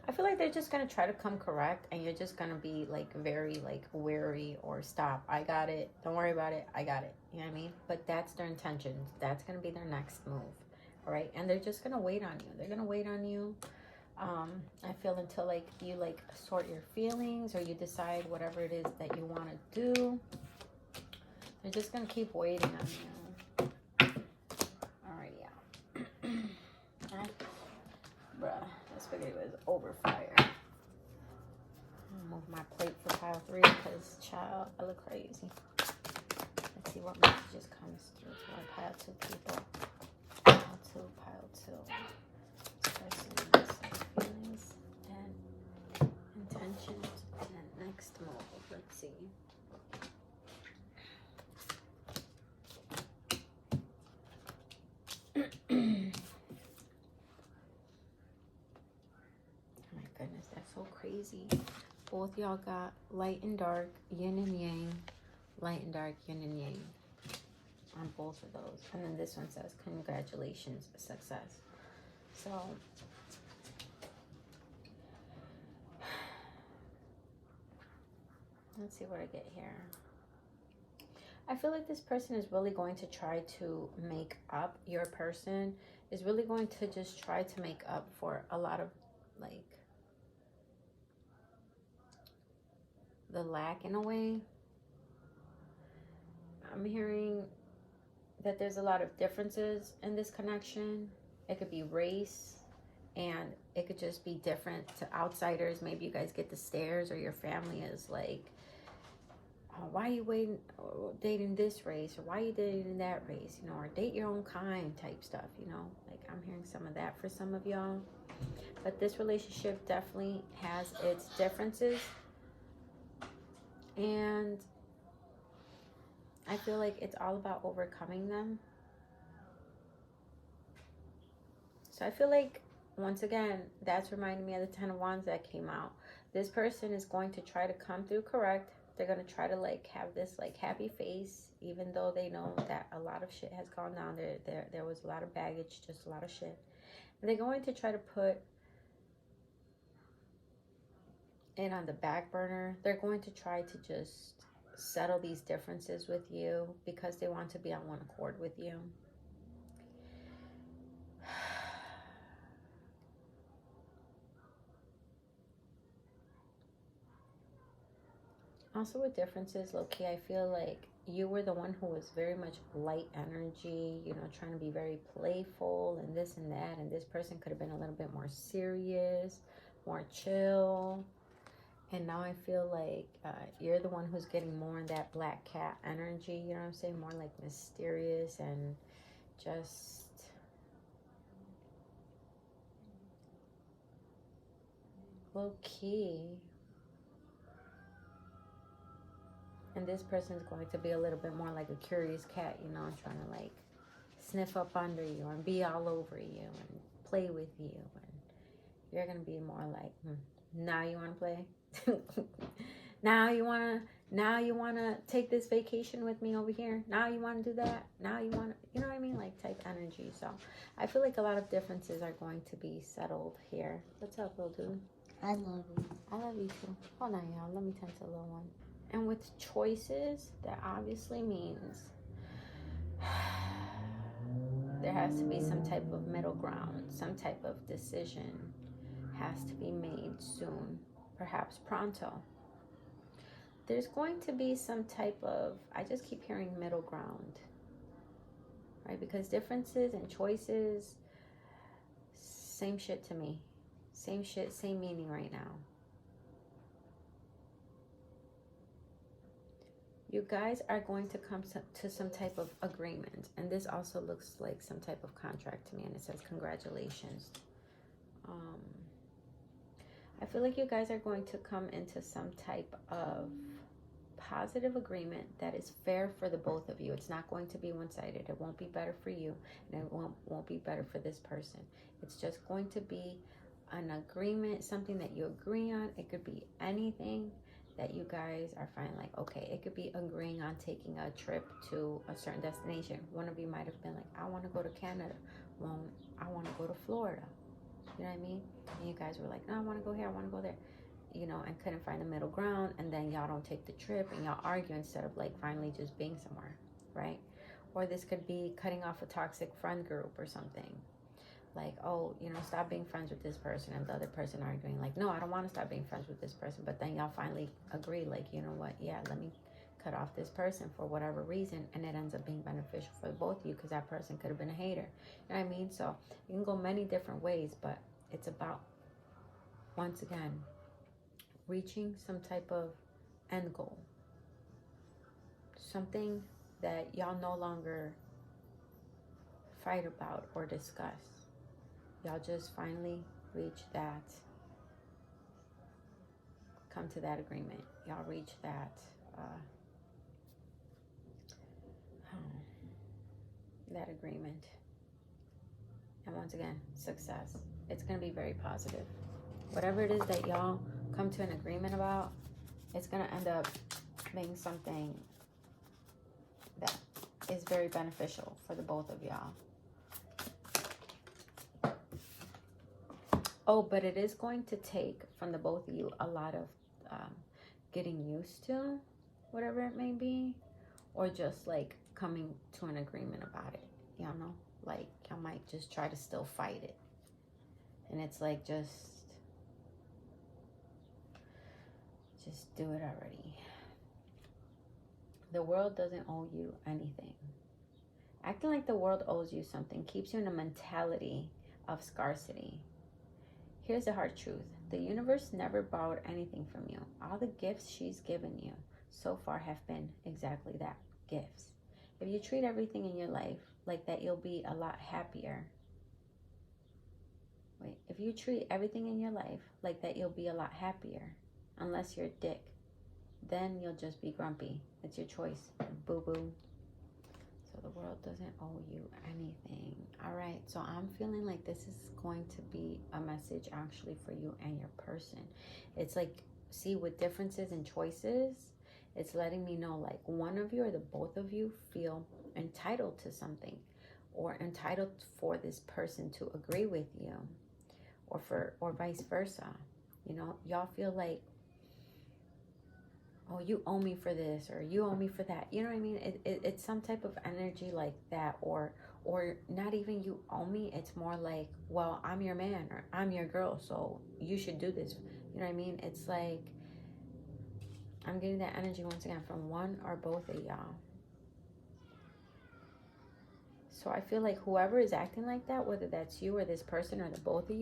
I feel like they're just going to try to come correct, and you're just going to be like very like wary or stop. I got it. Don't worry about it. I got it. You know what I mean? But that's their intention. That's going to be their next move. All right. And they're just going to wait on you. They're going to wait on you. I feel until like you like sort your feelings or you decide whatever it is that you want to do. They're just going to keep waiting on you. All right. Yeah. Bruh. Spaghetti was over fire. I'm gonna move my plate for pile 3 because, child, I look crazy. Let's see what messages comes through for our pile 2 people. Pile 2, pile 2. Expressing feelings and intentions. And then next move. Let's see. So crazy. Both y'all got light and dark, yin and yang. Light and dark, yin and yang. On both of those. And then this one says, congratulations, success. So, let's see what I get here. I feel like this person is really going to try to make up. Your person is really going to just try to make up for a lot of like the lack in a way. I'm hearing that there's a lot of differences in this connection. It could be race, and it could just be different to outsiders. Maybe you guys get the stares, or your family is like, oh, why are you dating this race, or why are you dating that race, you know, or date your own kind type stuff, you know. Like I'm hearing some of that for some of y'all. But this relationship definitely has its differences. And I feel like it's all about overcoming them. So I feel like, once again, that's reminding me of the Ten of Wands that came out. This person is going to try to come through correct. They're going to try to like have this like happy face, even though they know that a lot of shit has gone down. There was a lot of baggage, just a lot of shit. And they're going to try to put it on the back burner. They're going to try to just settle these differences with you because they want to be on one accord with you. Also with differences, low-key, I feel like you were the one who was very much light energy, you know, trying to be very playful and this and that. And this person could have been a little bit more serious, more chill. And now I feel like you're the one who's getting more in that black cat energy, you know what I'm saying? More like mysterious and just low-key. And this person's going to be a little bit more like a curious cat, you know, trying to like sniff up under you and be all over you and play with you. And you're going to be more like, now you want to play? Now you want to take this vacation with me over here? Now you want to do that? Now you want to, you know what I mean? Like type energy. So I feel like a lot of differences are going to be settled here. What's up, little dude? I love you. I love you too. Hold on, y'all. Let me tend to a little one. And with choices, that obviously means there has to be some type of middle ground, some type of decision has to be made soon, perhaps pronto. There's going to be some type of, I just keep hearing middle ground, right? Because differences and choices, same shit to me. Same shit, same meaning right now. You guys are going to come to some type of agreement. And this also looks like some type of contract to me. And it says congratulations. I feel like you guys are going to come into some type of positive agreement that is fair for the both of you. It's not going to be one-sided. It won't be better for you. And it won't be better for this person. It's just going to be an agreement, something that you agree on. It could be anything that you guys are finding like, okay, it could be agreeing on taking a trip to a certain destination. One of you might have been like, I want to go to Canada. Well, I want to go to Florida. You know what I mean? And you guys were like, no, I want to go here, I want to go there. You know, and couldn't find the middle ground. And then y'all don't take the trip and y'all argue instead of like finally just being somewhere, right? Or this could be cutting off a toxic friend group or something. Like, oh, you know, stop being friends with this person, and the other person arguing like, no, I don't want to stop being friends with this person. But then y'all finally agree like, you know what, yeah, let me cut off this person for whatever reason, and it ends up being beneficial for both of you because that person could have been a hater. You know what I mean? So you can go many different ways, but it's about, once again, reaching some type of end goal, something that y'all no longer fight about or discuss. Y'all just finally reach that, come to that agreement. Y'all reach that, that agreement. And once again, success. It's going to be very positive. Whatever it is that y'all come to an agreement about, it's going to end up being something that is very beneficial for the both of y'all. Oh, but it is going to take from the both of you a lot of getting used to whatever it may be, or just like coming to an agreement about it. Y'all know, like y'all might just try to still fight it, and it's like just do it already. The world doesn't owe you anything. Acting like the world owes you something keeps you in a mentality of scarcity. Here's the hard truth. The universe never borrowed anything from you. All the gifts she's given you so far have been exactly that, gifts. If you treat everything in your life like that, you'll be a lot happier. If you treat everything in your life like that, you'll be a lot happier. Unless you're a dick. Then you'll just be grumpy. It's your choice. Boo-boo. So the world doesn't owe you anything. All right, so I'm feeling like this is going to be a message actually for you and your person. It's like, see, with differences and choices, it's letting me know like one of you or the both of you feel entitled to something, or entitled for this person to agree with you, or vice versa. You know, y'all feel like, oh, you owe me for this, or you owe me for that. You know what I mean? It's some type of energy like that, or not even you owe me. It's more like, well, I'm your man, or I'm your girl, so you should do this. You know what I mean? It's like, I'm getting that energy once again from one or both of y'all. So I feel like whoever is acting like that, whether that's you or this person or the both of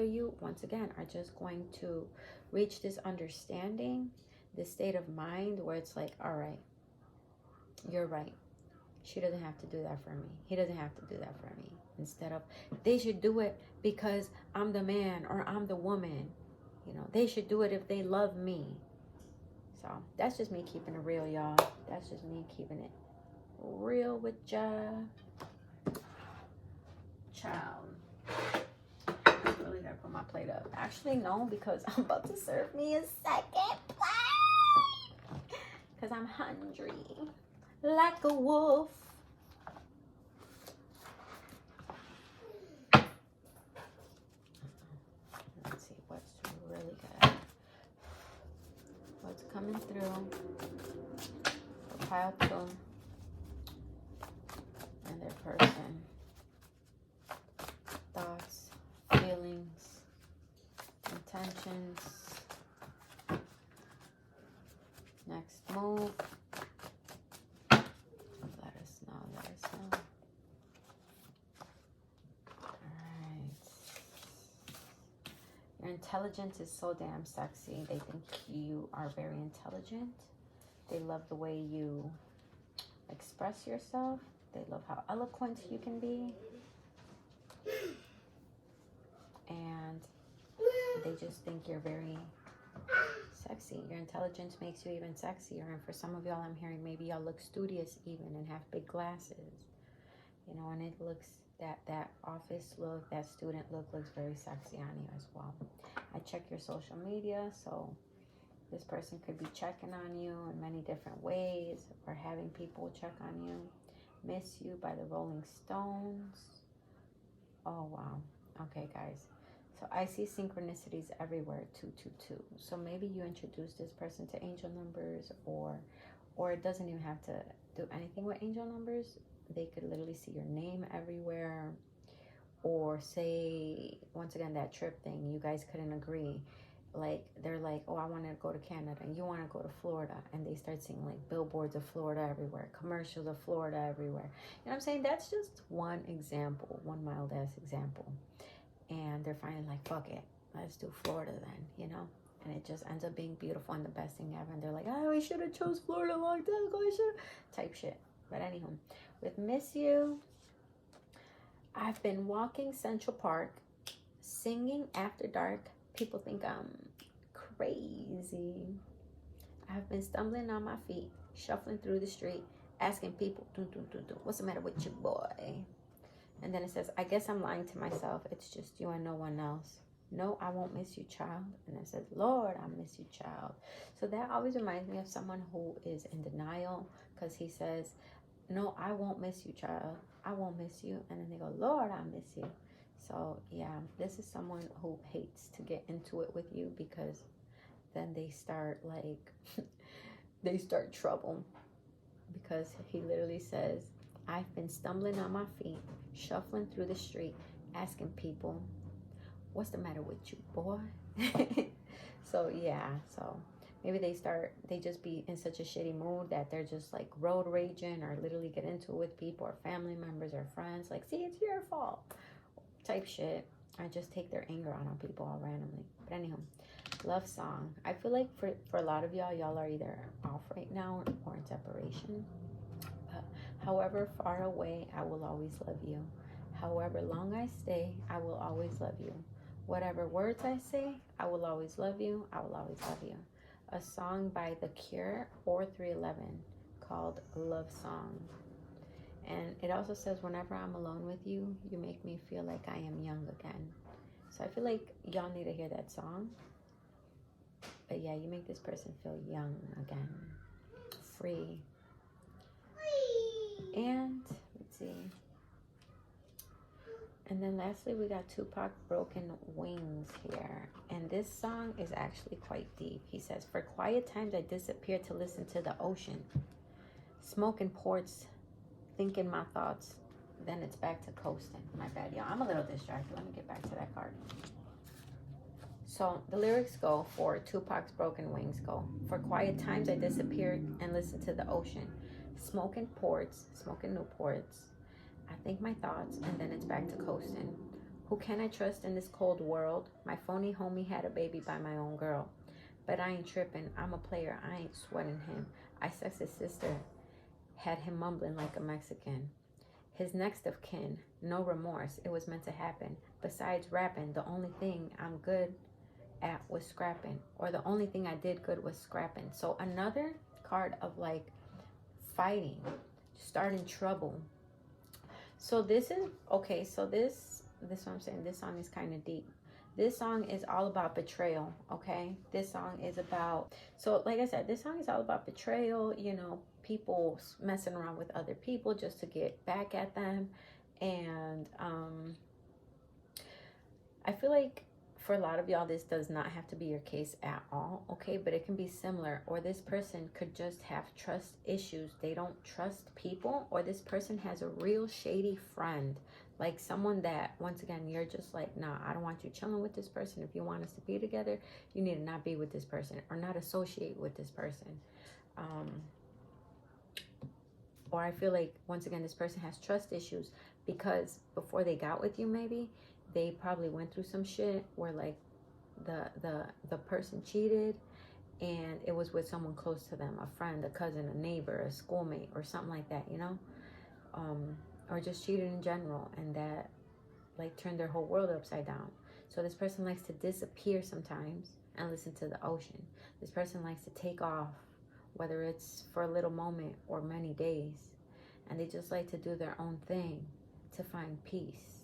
you, once again, are just going to reach this understanding, this state of mind where it's like, all right, you're right. She doesn't have to do that for me. He doesn't have to do that for me. Instead of, they should do it because I'm the man or I'm the woman. You know, they should do it if they love me. So that's just me keeping it real, y'all. That's just me keeping it real with ya. Child. Really gotta put my plate up. Actually, no, because I'm about to serve me a second plate. Because I'm hungry. Like a wolf. Let's see what's really good. What's coming through. Pile 2. And their person. Thoughts, feelings, intentions. Next move. Let us know. Alright. Your intelligence is so damn sexy. They think you are very intelligent. They love the way you express yourself. They love how eloquent you can be. And they just think you're very sexy. Your intelligence makes you even sexier. And for some of y'all, I'm hearing maybe y'all look studious even and have big glasses. You know, and it looks, that office look, that student look looks very sexy on you as well. I check your social media, so this person could be checking on you in many different ways or having people check on you. Miss You by the Rolling Stones. Oh, wow. Okay, guys. So I see synchronicities everywhere, 222. So maybe you introduce this person to angel numbers, or it doesn't even have to do anything with angel numbers. They could literally see your name everywhere. Or say, once again, that trip thing, you guys couldn't agree. Like, they're like, oh, I want to go to Canada and you want to go to Florida. And they start seeing like billboards of Florida everywhere, commercials of Florida everywhere. You know what I'm saying? That's just one example, one mild ass example. And they're finally like, fuck it, let's do Florida then, you know? And it just ends up being beautiful and the best thing ever. And they're like, oh, we should have chose Florida a long time ago, type shit. But anywho, with Miss You, I've been walking Central Park, singing after dark. People think I'm crazy. I've been stumbling on my feet, shuffling through the street, asking people, what's the matter with you, boy? And then it says, I guess I'm lying to myself. It's just you and no one else. No, I won't miss you, child. And it says, Lord, I miss you, child. So that always reminds me of someone who is in denial, because he says, no, I won't miss you, child. I won't miss you. And then they go, Lord, I miss you. So yeah, this is someone who hates to get into it with you, because then they start like, they start trouble. Because he literally says, I've been stumbling on my feet, shuffling through the street, asking people, what's the matter with you, boy? So yeah, so maybe they just be in such a shitty mood that they're just like road raging, or literally get into it with people or family members or friends, like, see, it's your fault type shit. I just take their anger out on people all randomly. But anyhow, love song. I feel like for a lot of y'all are either off right now or in separation. However far away, I will always love you. However long I stay, I will always love you. Whatever words I say, I will always love you. I will always love you. A song by The Cure or 311 called Love Song. And it also says, whenever I'm alone with you, you make me feel like I am young again. So I feel like y'all need to hear that song. But yeah, you make this person feel young again. Free. And let's see. And then lastly, we got Tupac, Broken Wings here. And this song is actually quite deep. He says, for quiet times I disappear to listen to the ocean. Smoking ports, thinking my thoughts. Then it's back to coasting. My bad, y'all. I'm a little distracted. Let me get back to that card. So the lyrics go for Tupac's Broken Wings go. For quiet times I disappear and listen to the ocean. Smoking ports, smoking Newports. I think my thoughts, and then it's back to coasting. Who can I trust in this cold world? My phony homie had a baby by my own girl. But I ain't tripping. I'm a player. I ain't sweating him. I sexed his sister. Had him mumbling like a Mexican. His next of kin. No remorse. It was meant to happen. Besides rapping, the only thing I'm good at was scrapping, or the only thing I did good was scrapping. So another card of like fighting, starting trouble. So this is okay. So this what I'm saying. This song is kind of deep. This song is all about betrayal. Okay, this song is about, so like I said, this song is all about betrayal. You know, people messing around with other people just to get back at them. And I feel like for a lot of y'all, this does not have to be your case at all, okay? But it can be similar, or this person could just have trust issues. They don't trust people, or this person has a real shady friend, like someone that, once again, you're just like, nah, I don't want you chilling with this person. If you want us to be together, you need to not be with this person or not associate with this person. Or I feel like, once again, this person has trust issues because before they got with you, maybe they probably went through some shit where like the person cheated, and it was with someone close to them, a friend, a cousin, a neighbor, a schoolmate, or something like that, you know, or just cheated in general, and that like turned their whole world upside down. So this person likes to disappear sometimes and listen to the ocean. This person likes to take off, whether it's for a little moment or many days, and they just like to do their own thing to find peace.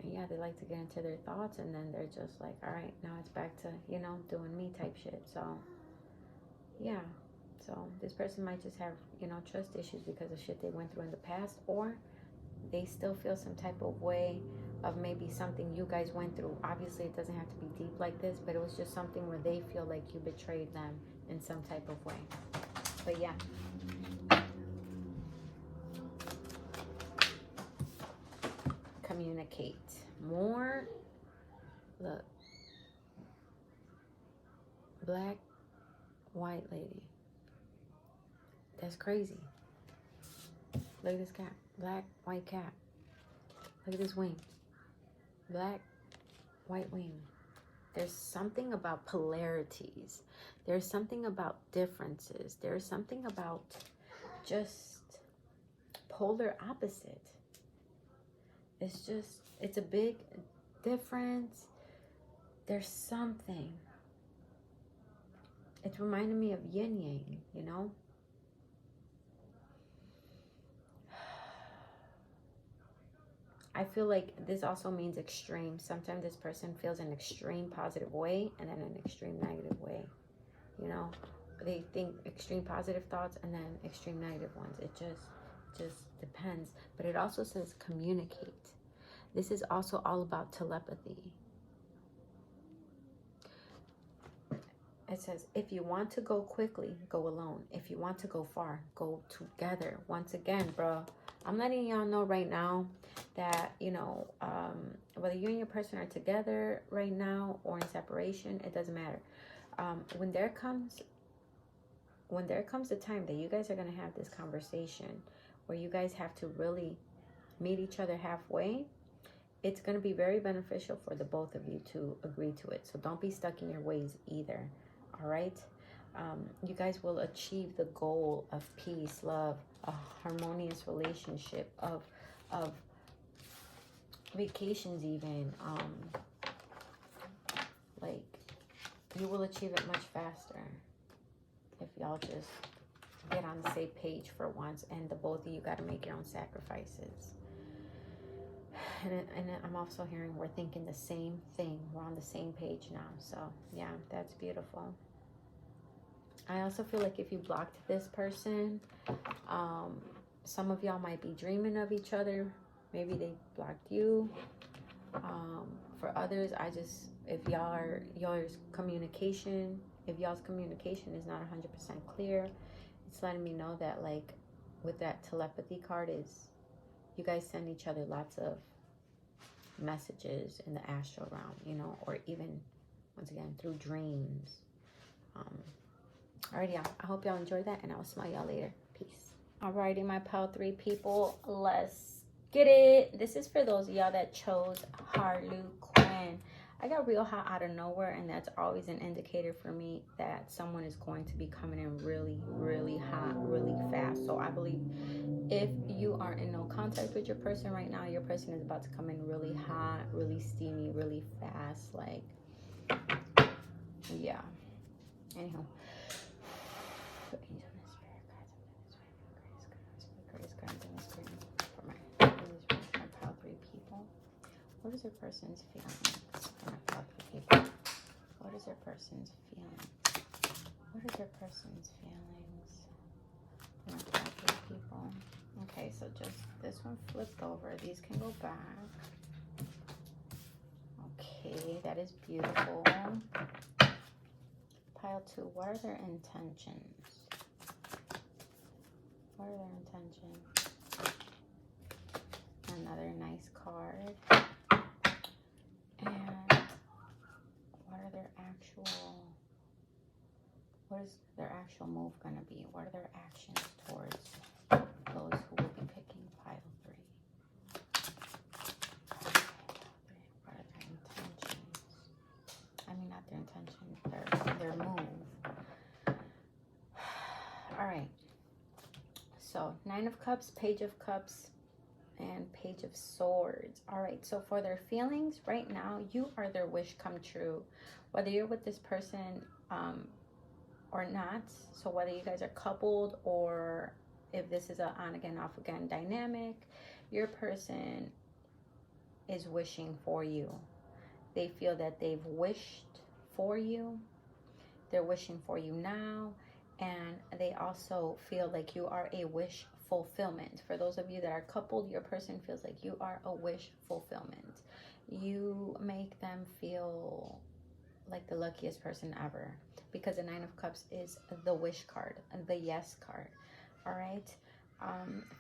And yeah, they like to get into their thoughts, and then they're just like, all right, now it's back to, you know, doing me type shit. So yeah, so this person might just have, you know, trust issues because of shit they went through in the past, or they still feel some type of way of maybe something you guys went through. Obviously, it doesn't have to be deep like this, but it was just something where they feel like you betrayed them in some type of way. But yeah. Communicate more. Look, black, white lady. That's crazy. Look at this cat. Black, white cat. Look at this wing. Black, white wing. There's something about polarities. There's something about differences. There's something about just polar opposite. It's just, it's a big difference. There's something. It's reminding me of yin yang, you know? I feel like this also means extreme. Sometimes this person feels an extreme positive way and then an extreme negative way. You know, they think extreme positive thoughts and then extreme negative ones. It just depends. But it also says communicate. This is also all about telepathy. It says, if you want to go quickly, go alone. If you want to go far, go together. Once again, bro, I'm letting y'all know right now that, you know, whether you and your person are together right now or in separation, it doesn't matter. When there comes a time that you guys are going to have this conversation where you guys have to really meet each other halfway, it's going to be very beneficial for the both of you to agree to it. So don't be stuck in your ways either. All right. You guys will achieve the goal of peace, love, a harmonious relationship, of vacations even. Like, you will achieve it much faster if y'all just get on the same page for once, and the both of you got to make your own sacrifices. And I'm also hearing we're thinking the same thing. We're on the same page now. So yeah, that's beautiful. I also feel like if you blocked this person, some of y'all might be dreaming of each other. Maybe they blocked you. For others, if y'all's communication is not 100% clear, it's letting me know that, like, with that telepathy card, is you guys send each other lots of messages in the astral realm, you know, or even, once again, through dreams. Alrighty, y'all. I hope y'all enjoyed that, and I will smell y'all later. Peace. Alrighty, my pile 3 people, let's get it. This is for those of y'all that chose Harley Quinn. I got real hot out of nowhere, and that's always an indicator for me that someone is going to be coming in really, really hot, really fast. So I believe if you are in no contact with your person right now, your person is about to come in really hot, really steamy, really fast. Like, yeah. Anyhow. What is your person's feelings? What is your person's feelings? What is your person's feelings? People. Okay, so just this one flipped over. These can go back. Okay, that is beautiful. Pile 2, what are their intentions? What are their intentions? Another nice card. And what is their actual move going to be? What are their actions towards those who will be picking pile 3? What are their intentions? I mean, not their intentions, their move. All right. So, 9 of Cups, Page of Cups, and Page of Swords. All right, so for their feelings right now, you are their wish come true. Whether you're with this person or not, so whether you guys are coupled or if this is a on again, off again dynamic, your person is wishing for you. They feel that they've wished for you. They're wishing for you now. And they also feel like you are a wish fulfillment. For those of you that are coupled, your person feels like you are a wish fulfillment. You make them feel like the luckiest person ever, because the 9 of Cups is the wish card, the yes card. All right.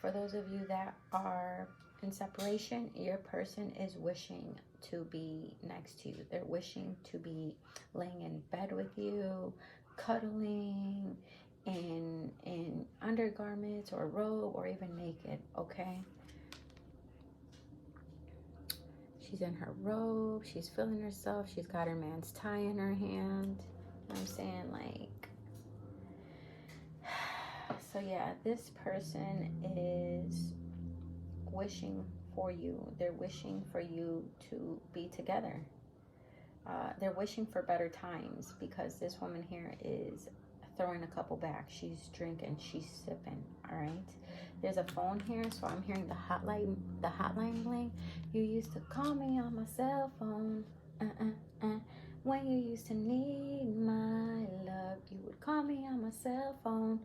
For those of you that are in separation, your person is wishing to be next to you. They're wishing to be laying in bed with you, cuddling in undergarments or robe or even naked. Okay. She's in her robe. She's feeling herself. She's got her man's tie in her hand. You know what I'm saying? Like, so yeah, this person is wishing for you. They're wishing for you to be together. They're wishing for better times, because this woman here is throwing a couple back. She's drinking. She's sipping. All right. There's a phone here, so I'm hearing the hotline bling. You used to call me on my cell phone. When you used to need my love, you would call me on my cell phone.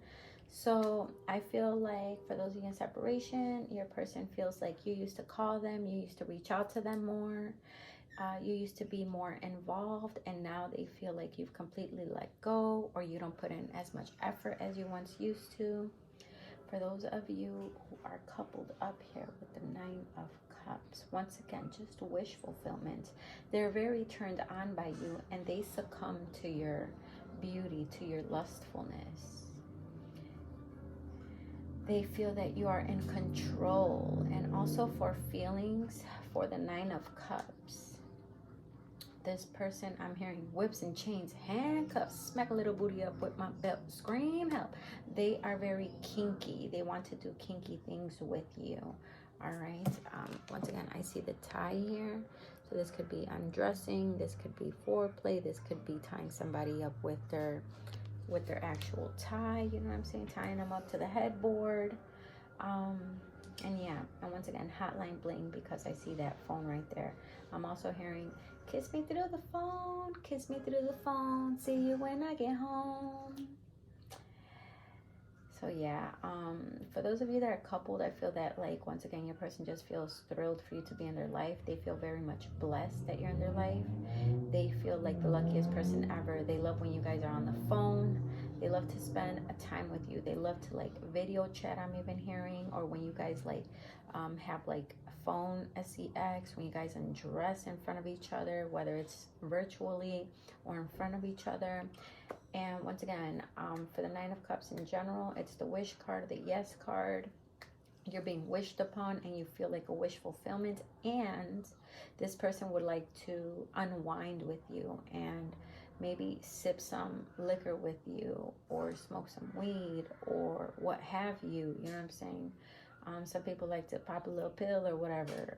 So I feel like for those of you in separation, your person feels like you used to call them, you used to reach out to them more, you used to be more involved, and now they feel like you've completely let go, or you don't put in as much effort as you once used to. For those of you who are coupled up here with the 9 of Cups, once again, just wish fulfillment. They're very turned on by you, and they succumb to your beauty, to your lustfulness. They feel that you are in control. And also for feelings, for the 9 of Cups, this person, I'm hearing whips and chains, handcuffs, smack a little booty up with my belt, scream help. They are very kinky. They want to do kinky things with you. All right. Once again, I see the tie here. So this could be undressing. This could be foreplay. This could be tying somebody up with their actual tie. You know what I'm saying? Tying them up to the headboard. And yeah, and once again, hotline bling, because I see that phone right there. I'm also hearing, kiss me through the phone, kiss me through the phone, see you when I get home. So yeah, for those of you that are coupled, I feel that, like, once again, your person just feels thrilled for you to be in their life. They feel very much blessed that you're in their life. They feel like the luckiest person ever. They love when you guys are on the phone. They love to spend a time with you. They love to, like, video chat, I'm even hearing, or when you guys, like, have, like, phone sex, when you guys undress in front of each other, whether it's virtually or in front of each other. And once again, for the 9 of Cups in general, it's the wish card, the yes card. you're being wished upon and you feel like a wish fulfillment, and this person would like to unwind with you and maybe sip some liquor with you or smoke some weed or what have you. You know what I'm saying? Some people like to pop a little pill or whatever.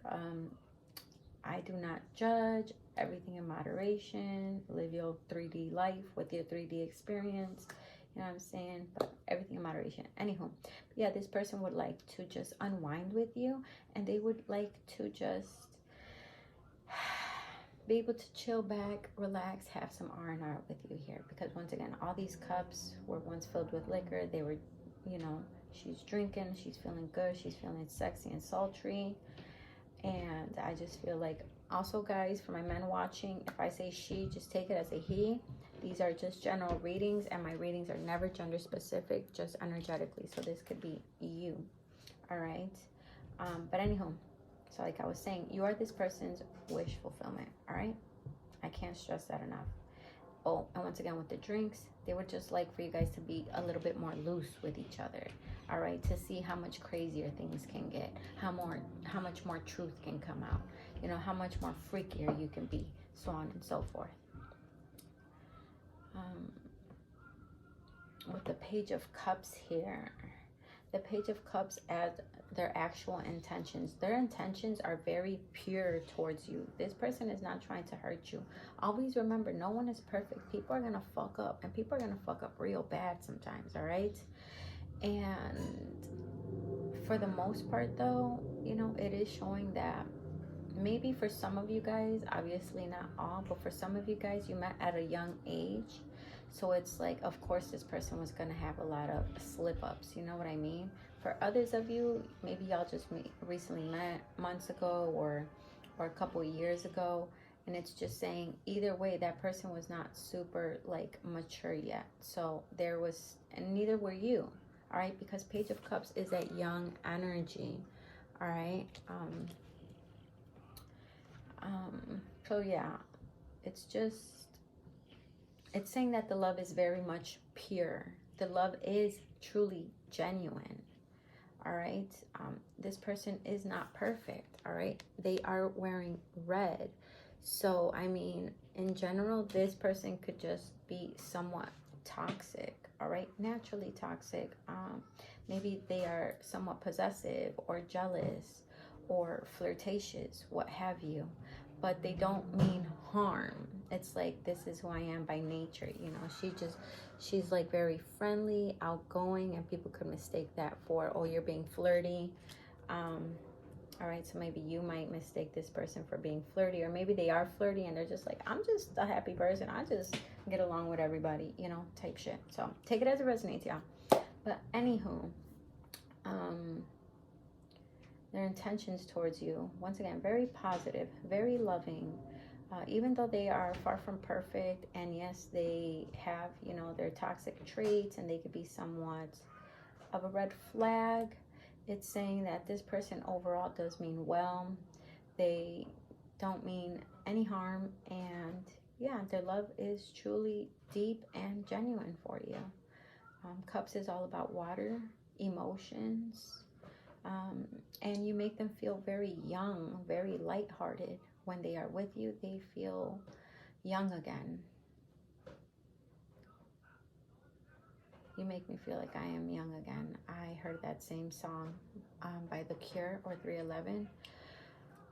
I do not judge. Everything in moderation. Live your 3D life with your 3D experience. You know what I'm saying? But everything in moderation. Anywho, yeah, this person would like to just unwind with you, and they would like to just be able to chill back, relax, have some R&R with you here. Because once again, all these cups were once filled with liquor. They were, you know, she's drinking, she's feeling good, she's feeling sexy and sultry. And I just feel like, also guys, for my men watching, if I say she, just take it as a he. These are just general readings, and my readings are never gender specific, just energetically. So this could be you, all right? But anywho, so like I was saying, you are this person's wish fulfillment, all right? I can't stress that enough. Oh, and once again with the drinks, they would just like for you guys to be a little bit more loose with each other, all right? To see how much crazier things can get, how much more truth can come out, you know, how much more freakier you can be, so on and so forth. With the Page of Cups here, the Page of Cups adds their actual intentions. Their intentions are very pure towards you. This person is not trying to hurt you. Always remember, no one is perfect. People are gonna fuck up, and people are gonna fuck up real bad sometimes, all right? And for the most part though, you know, it is showing that maybe for some of you guys, obviously not all, but for some of you guys, you met at a young age. So it's like, of course, this person was going to have a lot of slip-ups. You know what I mean? For others of you, maybe y'all just recently met months ago or a couple of years ago. And it's just saying, either way, that person was not super, like, mature yet. So there was, and neither were you. All right? Because Page of Cups is that young energy. All right? So yeah, it's just, it's saying that the love is very much pure. The love is truly genuine. All right. This person is not perfect. All right. They are wearing red. So, I mean, in general, this person could just be somewhat toxic. All right. Naturally toxic. Maybe they are somewhat possessive or jealous or flirtatious, what have you. But they don't mean harm. It's like, this is who I am by nature. You know, she's like very friendly, outgoing, and people could mistake that for, oh, you're being flirty. All right, so maybe you might mistake this person for being flirty, or maybe they are flirty and they're just like, I'm just a happy person. I just get along with everybody, you know, type shit. So take it as it resonates, y'all. But anywho, their intentions towards you, once again, very positive, very loving, even though they are far from perfect, and yes, they have, you know, their toxic traits, and they could be somewhat of a red flag. It's saying that this person overall does mean well. They don't mean any harm, and yeah, their love is truly deep and genuine for you. Cups is all about water, emotions, and you make them feel very young, very lighthearted. When they are with you, they feel young again. You make me feel like I am young again. I heard that same song by The Cure or 311.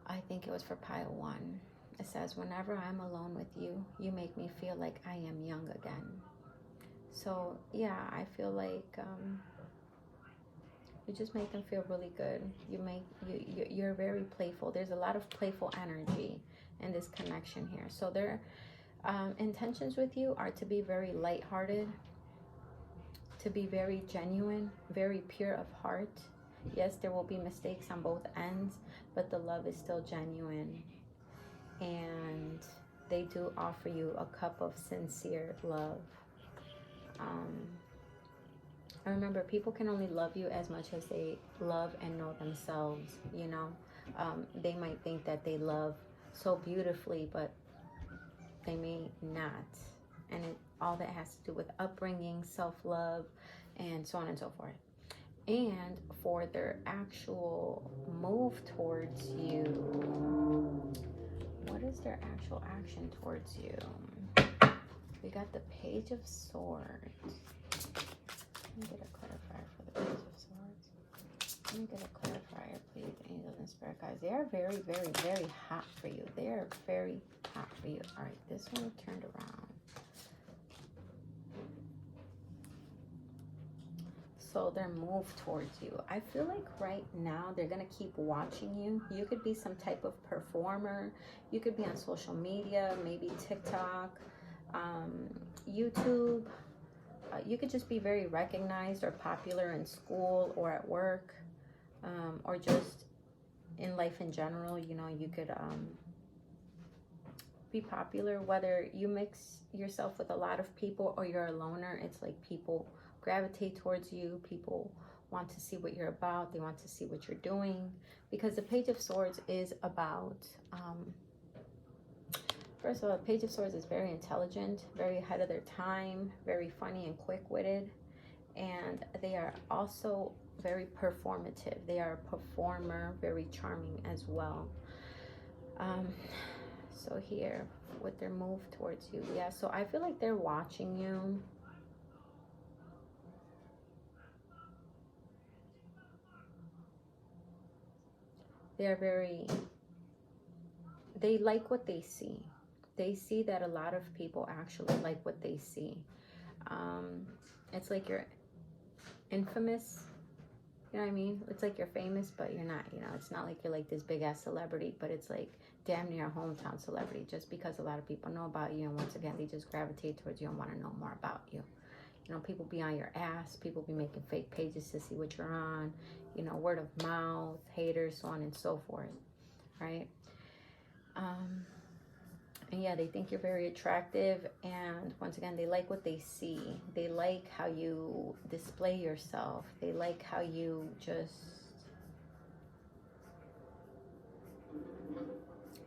I think it was for pile 1. It says, whenever I'm alone with you, you make me feel like I am young again. So yeah, I feel like you just make them feel really good. You're very playful. There's a lot of playful energy in this connection here. So their intentions with you are to be very lighthearted, to be very genuine, very pure of heart. Yes, there will be mistakes on both ends, but the love is still genuine. And they do offer you a cup of sincere love. I remember, people can only love you as much as they love and know themselves, you know. They might think that they love so beautifully, but they may not. And all that has to do with upbringing, self-love, and so on and so forth. And for their actual move towards you, what is their actual action towards you? We got the Page of Swords. Let me get a clarifier for the Page of Swords. Let me get a clarifier, please, angels and spirit guides. They are very, very, very hot for you. They are very hot for you. All right, this one turned around. So their move towards you. I feel like right now they're going to keep watching you. You could be some type of performer. You could be on social media, maybe TikTok, YouTube. You could just be very recognized or popular in school or at work, or just in life in general. You know, you could be popular, whether you mix yourself with a lot of people or you're a loner. It's like people gravitate towards you. People want to see what you're about. They want to see what you're doing, because the Page of Swords is about, first of all, the Page of Swords is very intelligent, very ahead of their time, very funny and quick-witted, and they are also very performative. They are a performer, very charming as well. So here, with their move towards you, yeah, so I feel like they're watching you. They're very, they like what they see. They see that a lot of people actually like what they see. It's like you're infamous, you know what I mean? It's like you're famous, but you're not, you know, it's not like you're like this big ass celebrity, but it's like damn near a hometown celebrity, just because a lot of people know about you, and once again, they just gravitate towards you and want to know more about you. You know, people be on your ass, people be making fake pages to see what you're on, you know, word of mouth, haters, so on and so forth, right? And yeah, they think you're very attractive, and once again, they like what they see. They like how you display yourself. They like how you just,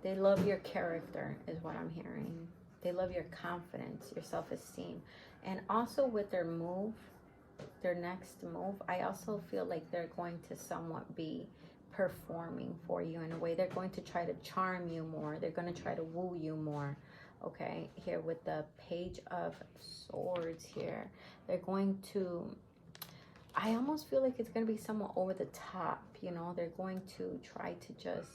they love your character is what I'm hearing. They love your confidence, your self-esteem. And also with their move, their next move, I also feel like they're going to somewhat be performing for you in a way. They're going to try to charm you more. They're going to try to woo you more. Okay, here with the Page of Swords here, they're going to, I almost feel like it's going to be somewhat over the top, you know. They're going to try to just,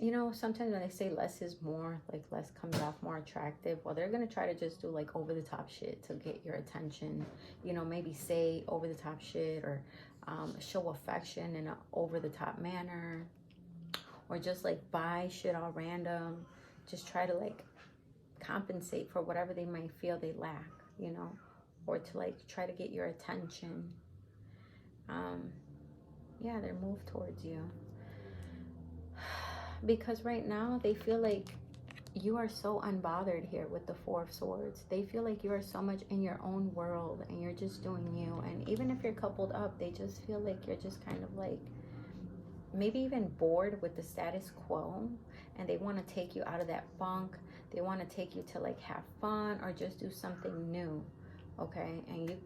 you know, sometimes when they say less is more, like less comes off more attractive. Well, they're going to try to just do like over the top shit to get your attention. You know, maybe say over the top shit, or show affection in an over the top manner, or just like buy shit all random. Just try to like compensate for whatever they might feel they lack, you know, or to like try to get your attention. Yeah, they're moved towards you. Because right now they feel like you are so unbothered here with the Four of Swords. They feel like you are so much in your own world and you're just doing you. And even if you're coupled up, they just feel like you're just kind of like maybe even bored with the status quo, and they want to take you out of that funk. They want to take you to like have fun or just do something new. Okay, and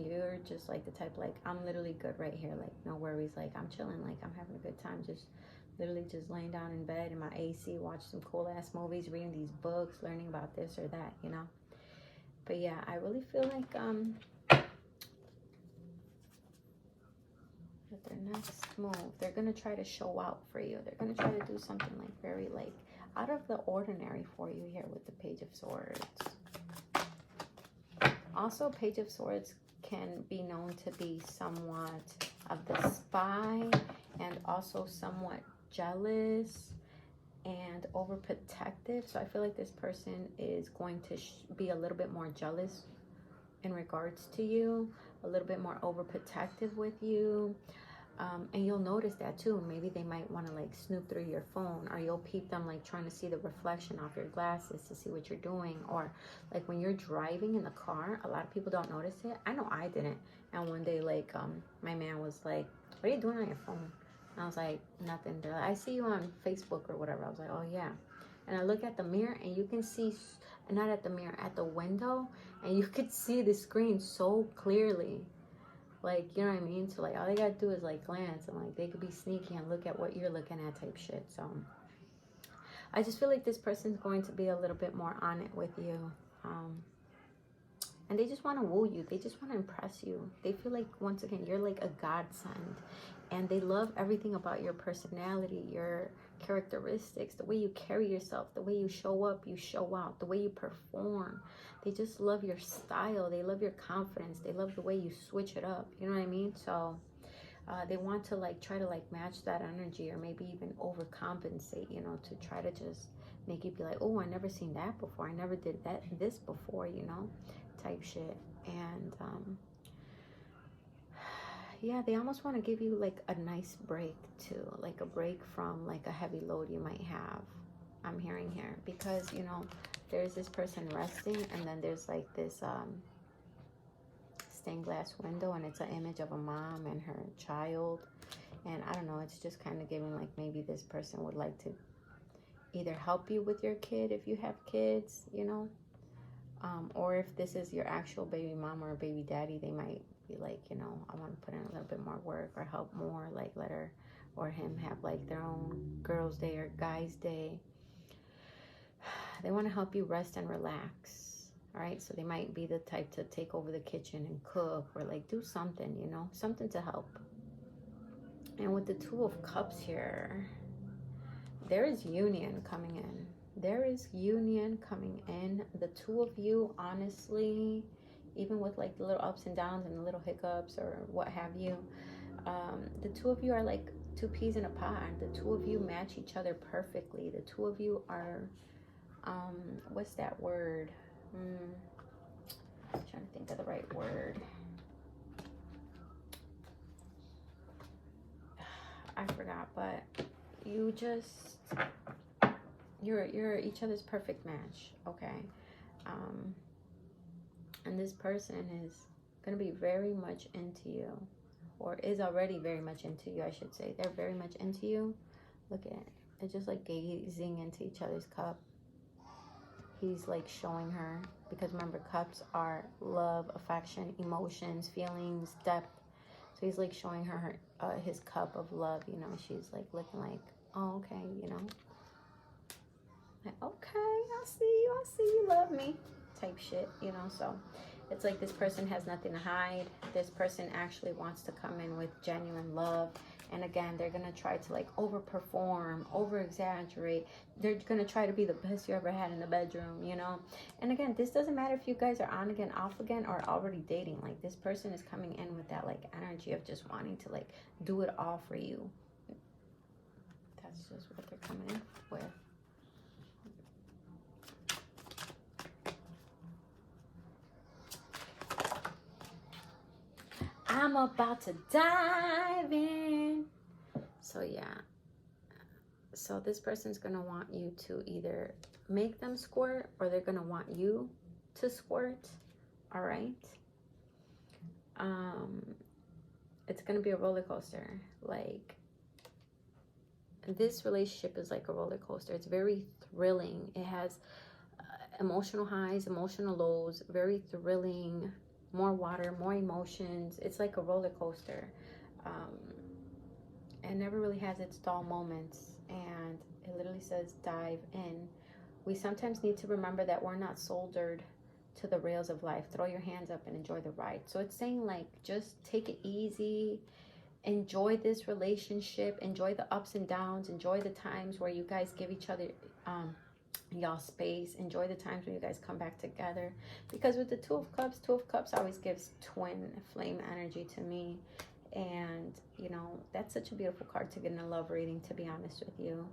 you're just like the type like, I'm literally good right here, like no worries, like I'm chilling, like I'm having a good time, just literally just laying down in bed in my AC, watch some cool ass movies, reading these books, learning about this or that, you know. But yeah, I really feel like with their next move, they're gonna try to show out for you. They're gonna try to do something like very like out of the ordinary for you here with the Page of Swords. Also, Page of Swords can be known to be somewhat of the spy, and also somewhat jealous and overprotective. So I feel like this person is going to be a little bit more jealous in regards to you, a little bit more overprotective with you. And you'll notice that too. Maybe they might want to like snoop through your phone, or you'll peep them like trying to see the reflection off your glasses to see what you're doing. Or like when you're driving in the car, a lot of people don't notice it. I know I didn't. And one day like my man was like, what are you doing on your phone? And I was like, nothing. I see you on Facebook or whatever. I was like, oh yeah. And I look at the mirror and you can see, not at the mirror, at the window, and you could see the screen so clearly. Like, you know what I mean? So, like, all they gotta do is, like, glance, and, like, they could be sneaky and look at what you're looking at type shit. So, I just feel like this person's going to be a little bit more on it with you. And they just want to woo you. They just want to impress you. They feel like, once again, you're like a godsend. And they love everything about your personality, your characteristics, the way you carry yourself, the way you show up, you show out, the way you perform. They just love your style. They love your confidence. They love the way you switch it up. You know what I mean? So they want to like try to like match that energy, or maybe even overcompensate, you know, to try to just make you be like, oh, I never seen that before. I never did this before, you know, type shit. And yeah, they almost want to give you like a nice break too, like a break from like a heavy load you might have. I'm hearing here, because, you know, there's this person resting, and then there's like this stained glass window, and it's an image of a mom and her child. And I don't know, it's just kind of giving like maybe this person would like to either help you with your kid if you have kids, you know, or if this is your actual baby mom or baby daddy, they might be like, you know, I want to put in a little bit more work or help more, like let her or him have like their own girls' day or guys' day. They want to help you rest and relax. All right, so they might be the type to take over the kitchen and cook, or like do something, you know, something to help. And with the Two of Cups here, there is union coming in. There is union coming in. The two of you, honestly, even with like the little ups and downs and the little hiccups or what have you, the two of you are like two peas in a pod. The two of you match each other perfectly. The two of you are, what's that word? I'm trying to think of the right word. I forgot, but you just, you're each other's perfect match, okay? And this person is going to be very much into you, or is already very much into you, I should say. They're very much into you. Look at it. They're just like gazing into each other's cup. He's like showing her, because remember, cups are love, affection, emotions, feelings, depth. So he's like showing her his cup of love, you know. She's like looking like, oh, okay, you know. Like, okay, I see you love me type shit, you know. So it's like this person has nothing to hide. This person actually wants to come in with genuine love. And again, they're going to try to like overperform, over-exaggerate. They're going to try to be the best you ever had in the bedroom, you know. And again, this doesn't matter if you guys are on again, off again, or already dating. Like, this person is coming in with that like energy of just wanting to like do it all for you. That's just what they're coming in with. I'm about to dive in. So yeah. So this person's going to want you to either make them squirt, or they're going to want you to squirt. All right. It's going to be a roller coaster. Like, this relationship is like a roller coaster. It's very thrilling. It has emotional highs, emotional lows, very thrilling, more water, more emotions. It's like a roller coaster. It never really has its dull moments. And it literally says dive in. We sometimes need to remember that we're not soldered to the rails of life. Throw your hands up and enjoy the ride. So it's saying like, just take it easy. Enjoy this relationship. Enjoy the ups and downs. Enjoy the times where you guys give each other y'all space. Enjoy the times when you guys come back together. Because with the Two of Cups always gives twin flame energy to me. And, you know, that's such a beautiful card to get in a love reading, to be honest with you.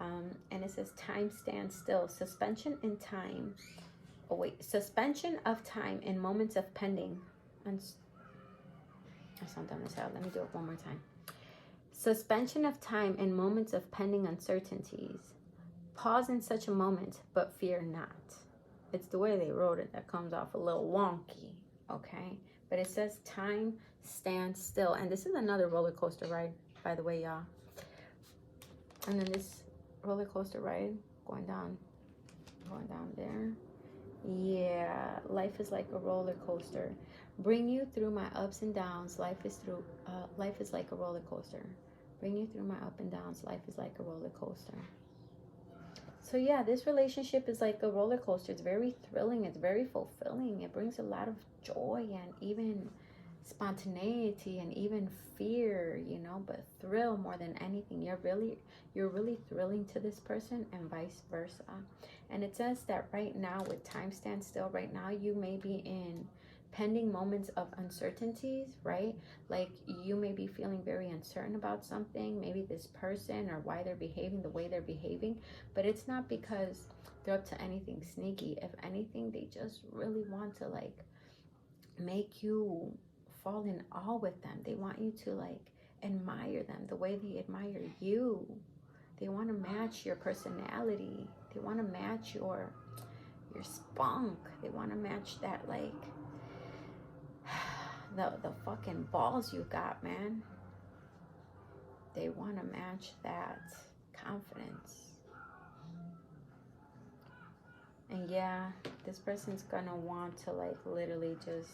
And it says time stands still. Suspension in time. Oh, wait. Suspension of time in moments of pending. I sound dumb as hell. Let me do it one more time. Suspension of time in moments of pending uncertainties. Pause in such a moment, but fear not. It's the way they wrote it that comes off a little wonky, okay? But it says time stands still. And this is another roller coaster ride, by the way, y'all. And then this roller coaster ride going down there. Yeah, life is like a roller coaster. Bring you through my ups and downs. Life is like a roller coaster. Bring you through my up and downs. Life is like a roller coaster. So yeah, this relationship is like a roller coaster. It's very thrilling. It's very fulfilling. It brings a lot of joy and even spontaneity and even fear, you know, but thrill more than anything. You're really thrilling to this person and vice versa. And it says that right now, with time stand still, right now you may be in pending moments of uncertainties, right? Like you may be feeling very uncertain about something, maybe this person or why they're behaving the way they're behaving, but it's not because they're up to anything sneaky. If anything, they just really want to like make you fall in awe with them. They want you to like admire them the way they admire you. They want to match your personality. They want to match your spunk. They want to match that like the fucking balls you got, man. They want to match that confidence. And yeah, this person's gonna want to like literally just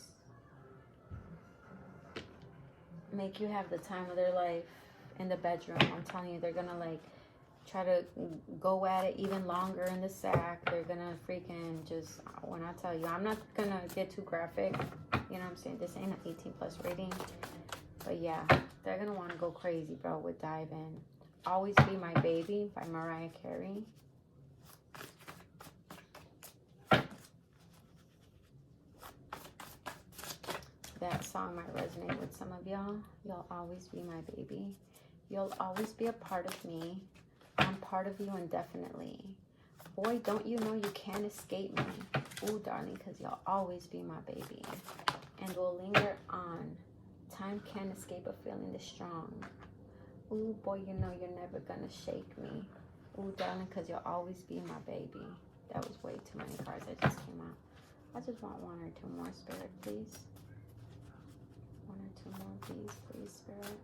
make you have the time of their life in the bedroom. I'm telling you, they're gonna like try to go at it even longer in the sack. They're gonna freaking just, when I tell you, I'm not gonna get too graphic, you know what I'm saying? This ain't an 18+ rating. But yeah, they're gonna want to go crazy, bro, with Dive In. Always Be My Baby by Mariah Carey. That song might resonate with some of y'all. You'll always be my baby. You'll always be a part of me. I'm part of you indefinitely. Boy, don't you know you can't escape me. Ooh, darling, because you'll always be my baby. And we'll linger on. Time can't escape a feeling this strong. Ooh, boy, you know you're never gonna shake me. Ooh, darling, because you'll always be my baby. That was way too many cards that just came out. I just want one or two more, Spirit, please. One or two more, please, Spirit.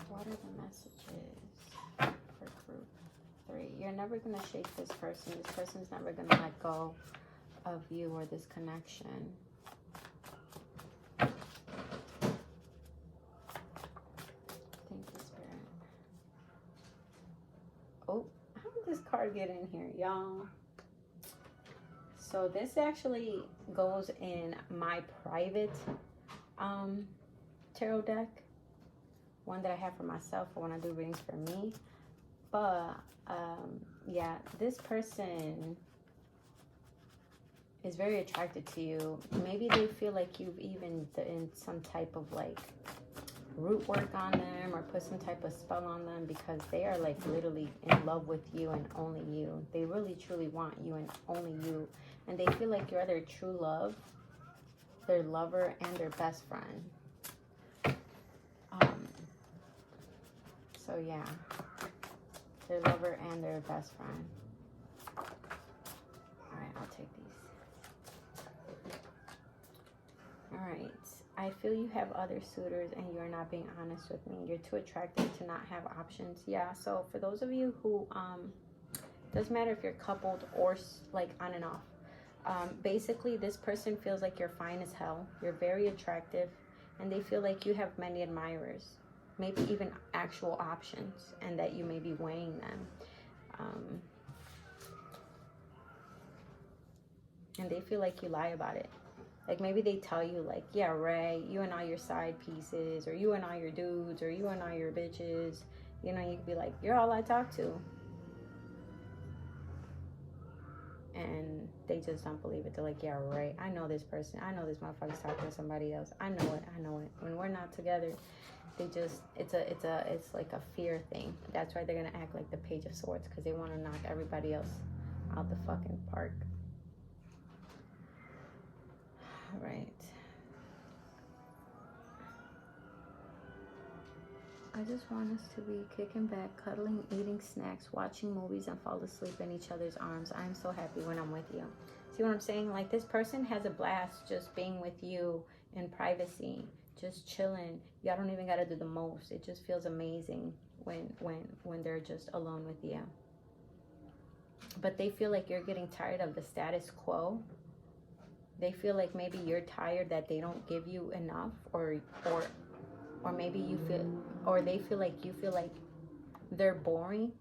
What are the messages for group 3? You're never going to shake this person. This person's never going to let go of you or this connection. Thank you, Spirit. Oh, how did this card get in here, y'all? So this actually goes in my private tarot deck. One that I have for myself for when I do readings for me. But yeah, this person is very attracted to you. Maybe they feel like you've even done some type of like root work on them or put some type of spell on them, because they are like literally in love with you and only you. They really truly want you and only you. And they feel like you're their true love, their lover, and their best friend. So yeah, their lover and their best friend. Alright, I'll take these. Alright, I feel you have other suitors and you're not being honest with me. You're too attractive to not have options. Yeah, so for those of you who, doesn't matter if you're coupled or like on and off. Basically, this person feels like you're fine as hell. You're very attractive and they feel like you have many admirers. Maybe even actual options, and that you may be weighing them. And they feel like you lie about it. Like maybe they tell you like, yeah, Ray, you and all your side pieces, or you and all your dudes, or you and all your bitches. You know, you could be like, you're all I talk to. And they just don't believe it. They're like, yeah, right. I know this person. I know this motherfucker's talking to somebody else. I know it. When we're not together, they just, it's like a fear thing. That's why they're gonna act like the Page of Swords, because they want to knock everybody else out the fucking park. All right. I just want us to be kicking back, cuddling, eating snacks, watching movies, and fall asleep in each other's arms. I am so happy when I'm with you. See what I'm saying? Like, this person has a blast just being with you in privacy, just chilling. Y'all don't even got to do the most. It just feels amazing when they're just alone with you. But they feel like you're getting tired of the status quo. they feel like maybe you're tired that they don't give you enough, or maybe you feel, or they feel like you feel like they're boring.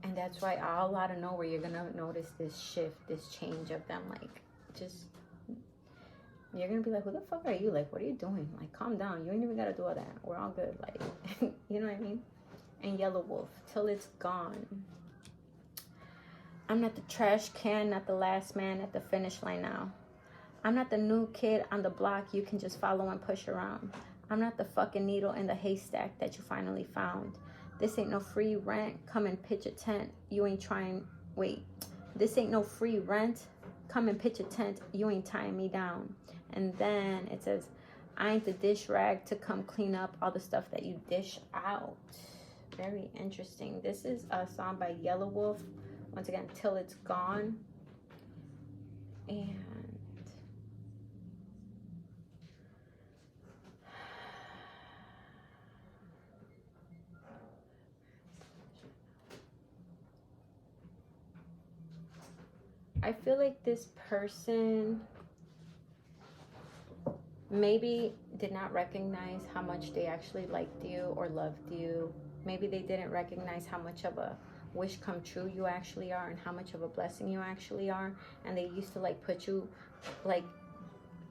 And that's why all out of nowhere you're gonna notice this shift, this change of them. Like, just, you're gonna be like, who the fuck are you? Like, what are you doing? Like, calm down. You ain't even gotta do all that. We're all good. Like, you know what I mean? And Yellow Wolf, till it's gone. I'm not the trash can, not the last man at the finish line now. I'm not the new kid on the block you can just follow and push around. I'm not the fucking needle in the haystack that you finally found. This ain't no free rent. Come and pitch a tent. You ain't trying. Wait. This ain't no free rent. Come and pitch a tent. You ain't tying me down. And then it says, I ain't the dish rag to come clean up all the stuff that you dish out. Very interesting. This is a song by Yellow Wolf. Once again, Till It's Gone. And I feel like this person maybe did not recognize how much they actually liked you or loved you. Maybe they didn't recognize how much of a wish come true you actually are, and how much of a blessing you actually are. And they used to like put you like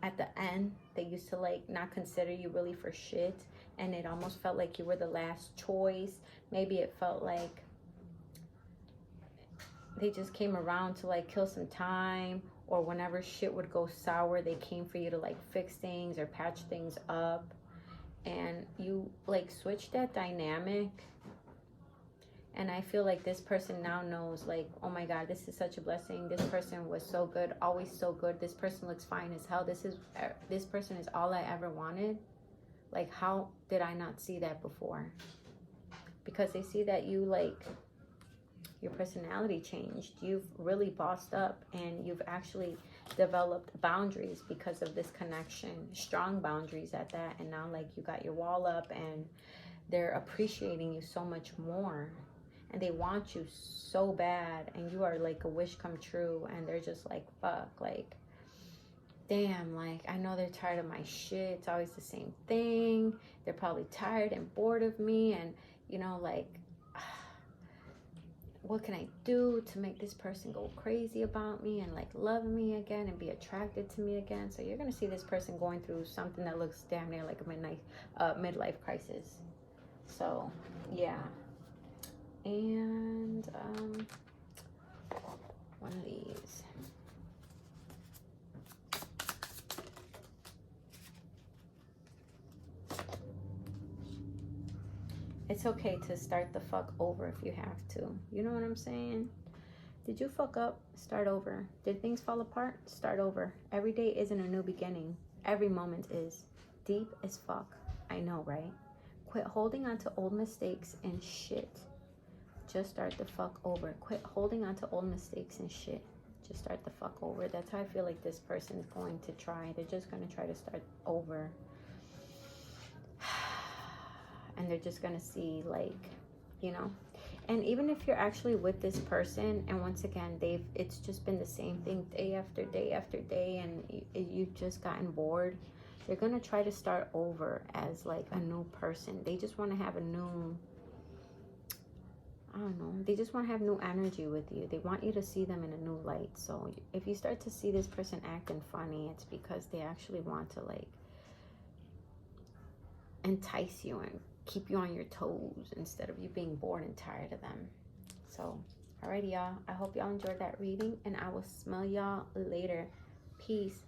at the end. They used to like not consider you really for shit, and it almost felt like you were the last choice. Maybe it felt like they just came around to like kill some time, or whenever shit would go sour, they came for you to like fix things or patch things up. And you like switched that dynamic. And I feel like this person now knows, like, oh my God, this is such a blessing. This person was so good, always so good. This person looks fine as hell. This person is all I ever wanted. Like, how did I not see that before? Because they see that you like, your personality changed. You've really bossed up, and you've actually developed boundaries because of this connection, strong boundaries at that. And now like you got your wall up, and they're appreciating you so much more, and they want you so bad, and you are like a wish come true. And they're just like, fuck, like, damn, like, I know they're tired of my shit. It's always the same thing. They're probably tired and bored of me, and you know, like, what can I do to make this person go crazy about me and like love me again and be attracted to me again? So you're gonna see this person going through something that looks damn near like a midlife crisis. So yeah. And one of these. It's okay to start the fuck over if you have to. You know what I'm saying? Did you fuck up? Start over. Did things fall apart? Start over. Every day isn't a new beginning. Every moment is. Deep as fuck. I know, right? Quit holding on to old mistakes and shit. Just start the fuck over. Quit holding on to old mistakes and shit. Just start the fuck over. That's how I feel like this person is going to try. They're just going to try to start over. And they're just gonna see, like, you know. And even if you're actually with this person, and once again it's just been the same thing day after day after day, and you've just gotten bored, they're gonna try to start over as like a new person. They just want to have a new, I don't know, they just want to have new energy with you. They want you to see them in a new light. So if you start to see this person acting funny, it's because they actually want to like entice you and keep you on your toes instead of you being bored and tired of them. So, alrighty, y'all. I hope y'all enjoyed that reading, and I will smell y'all later. Peace.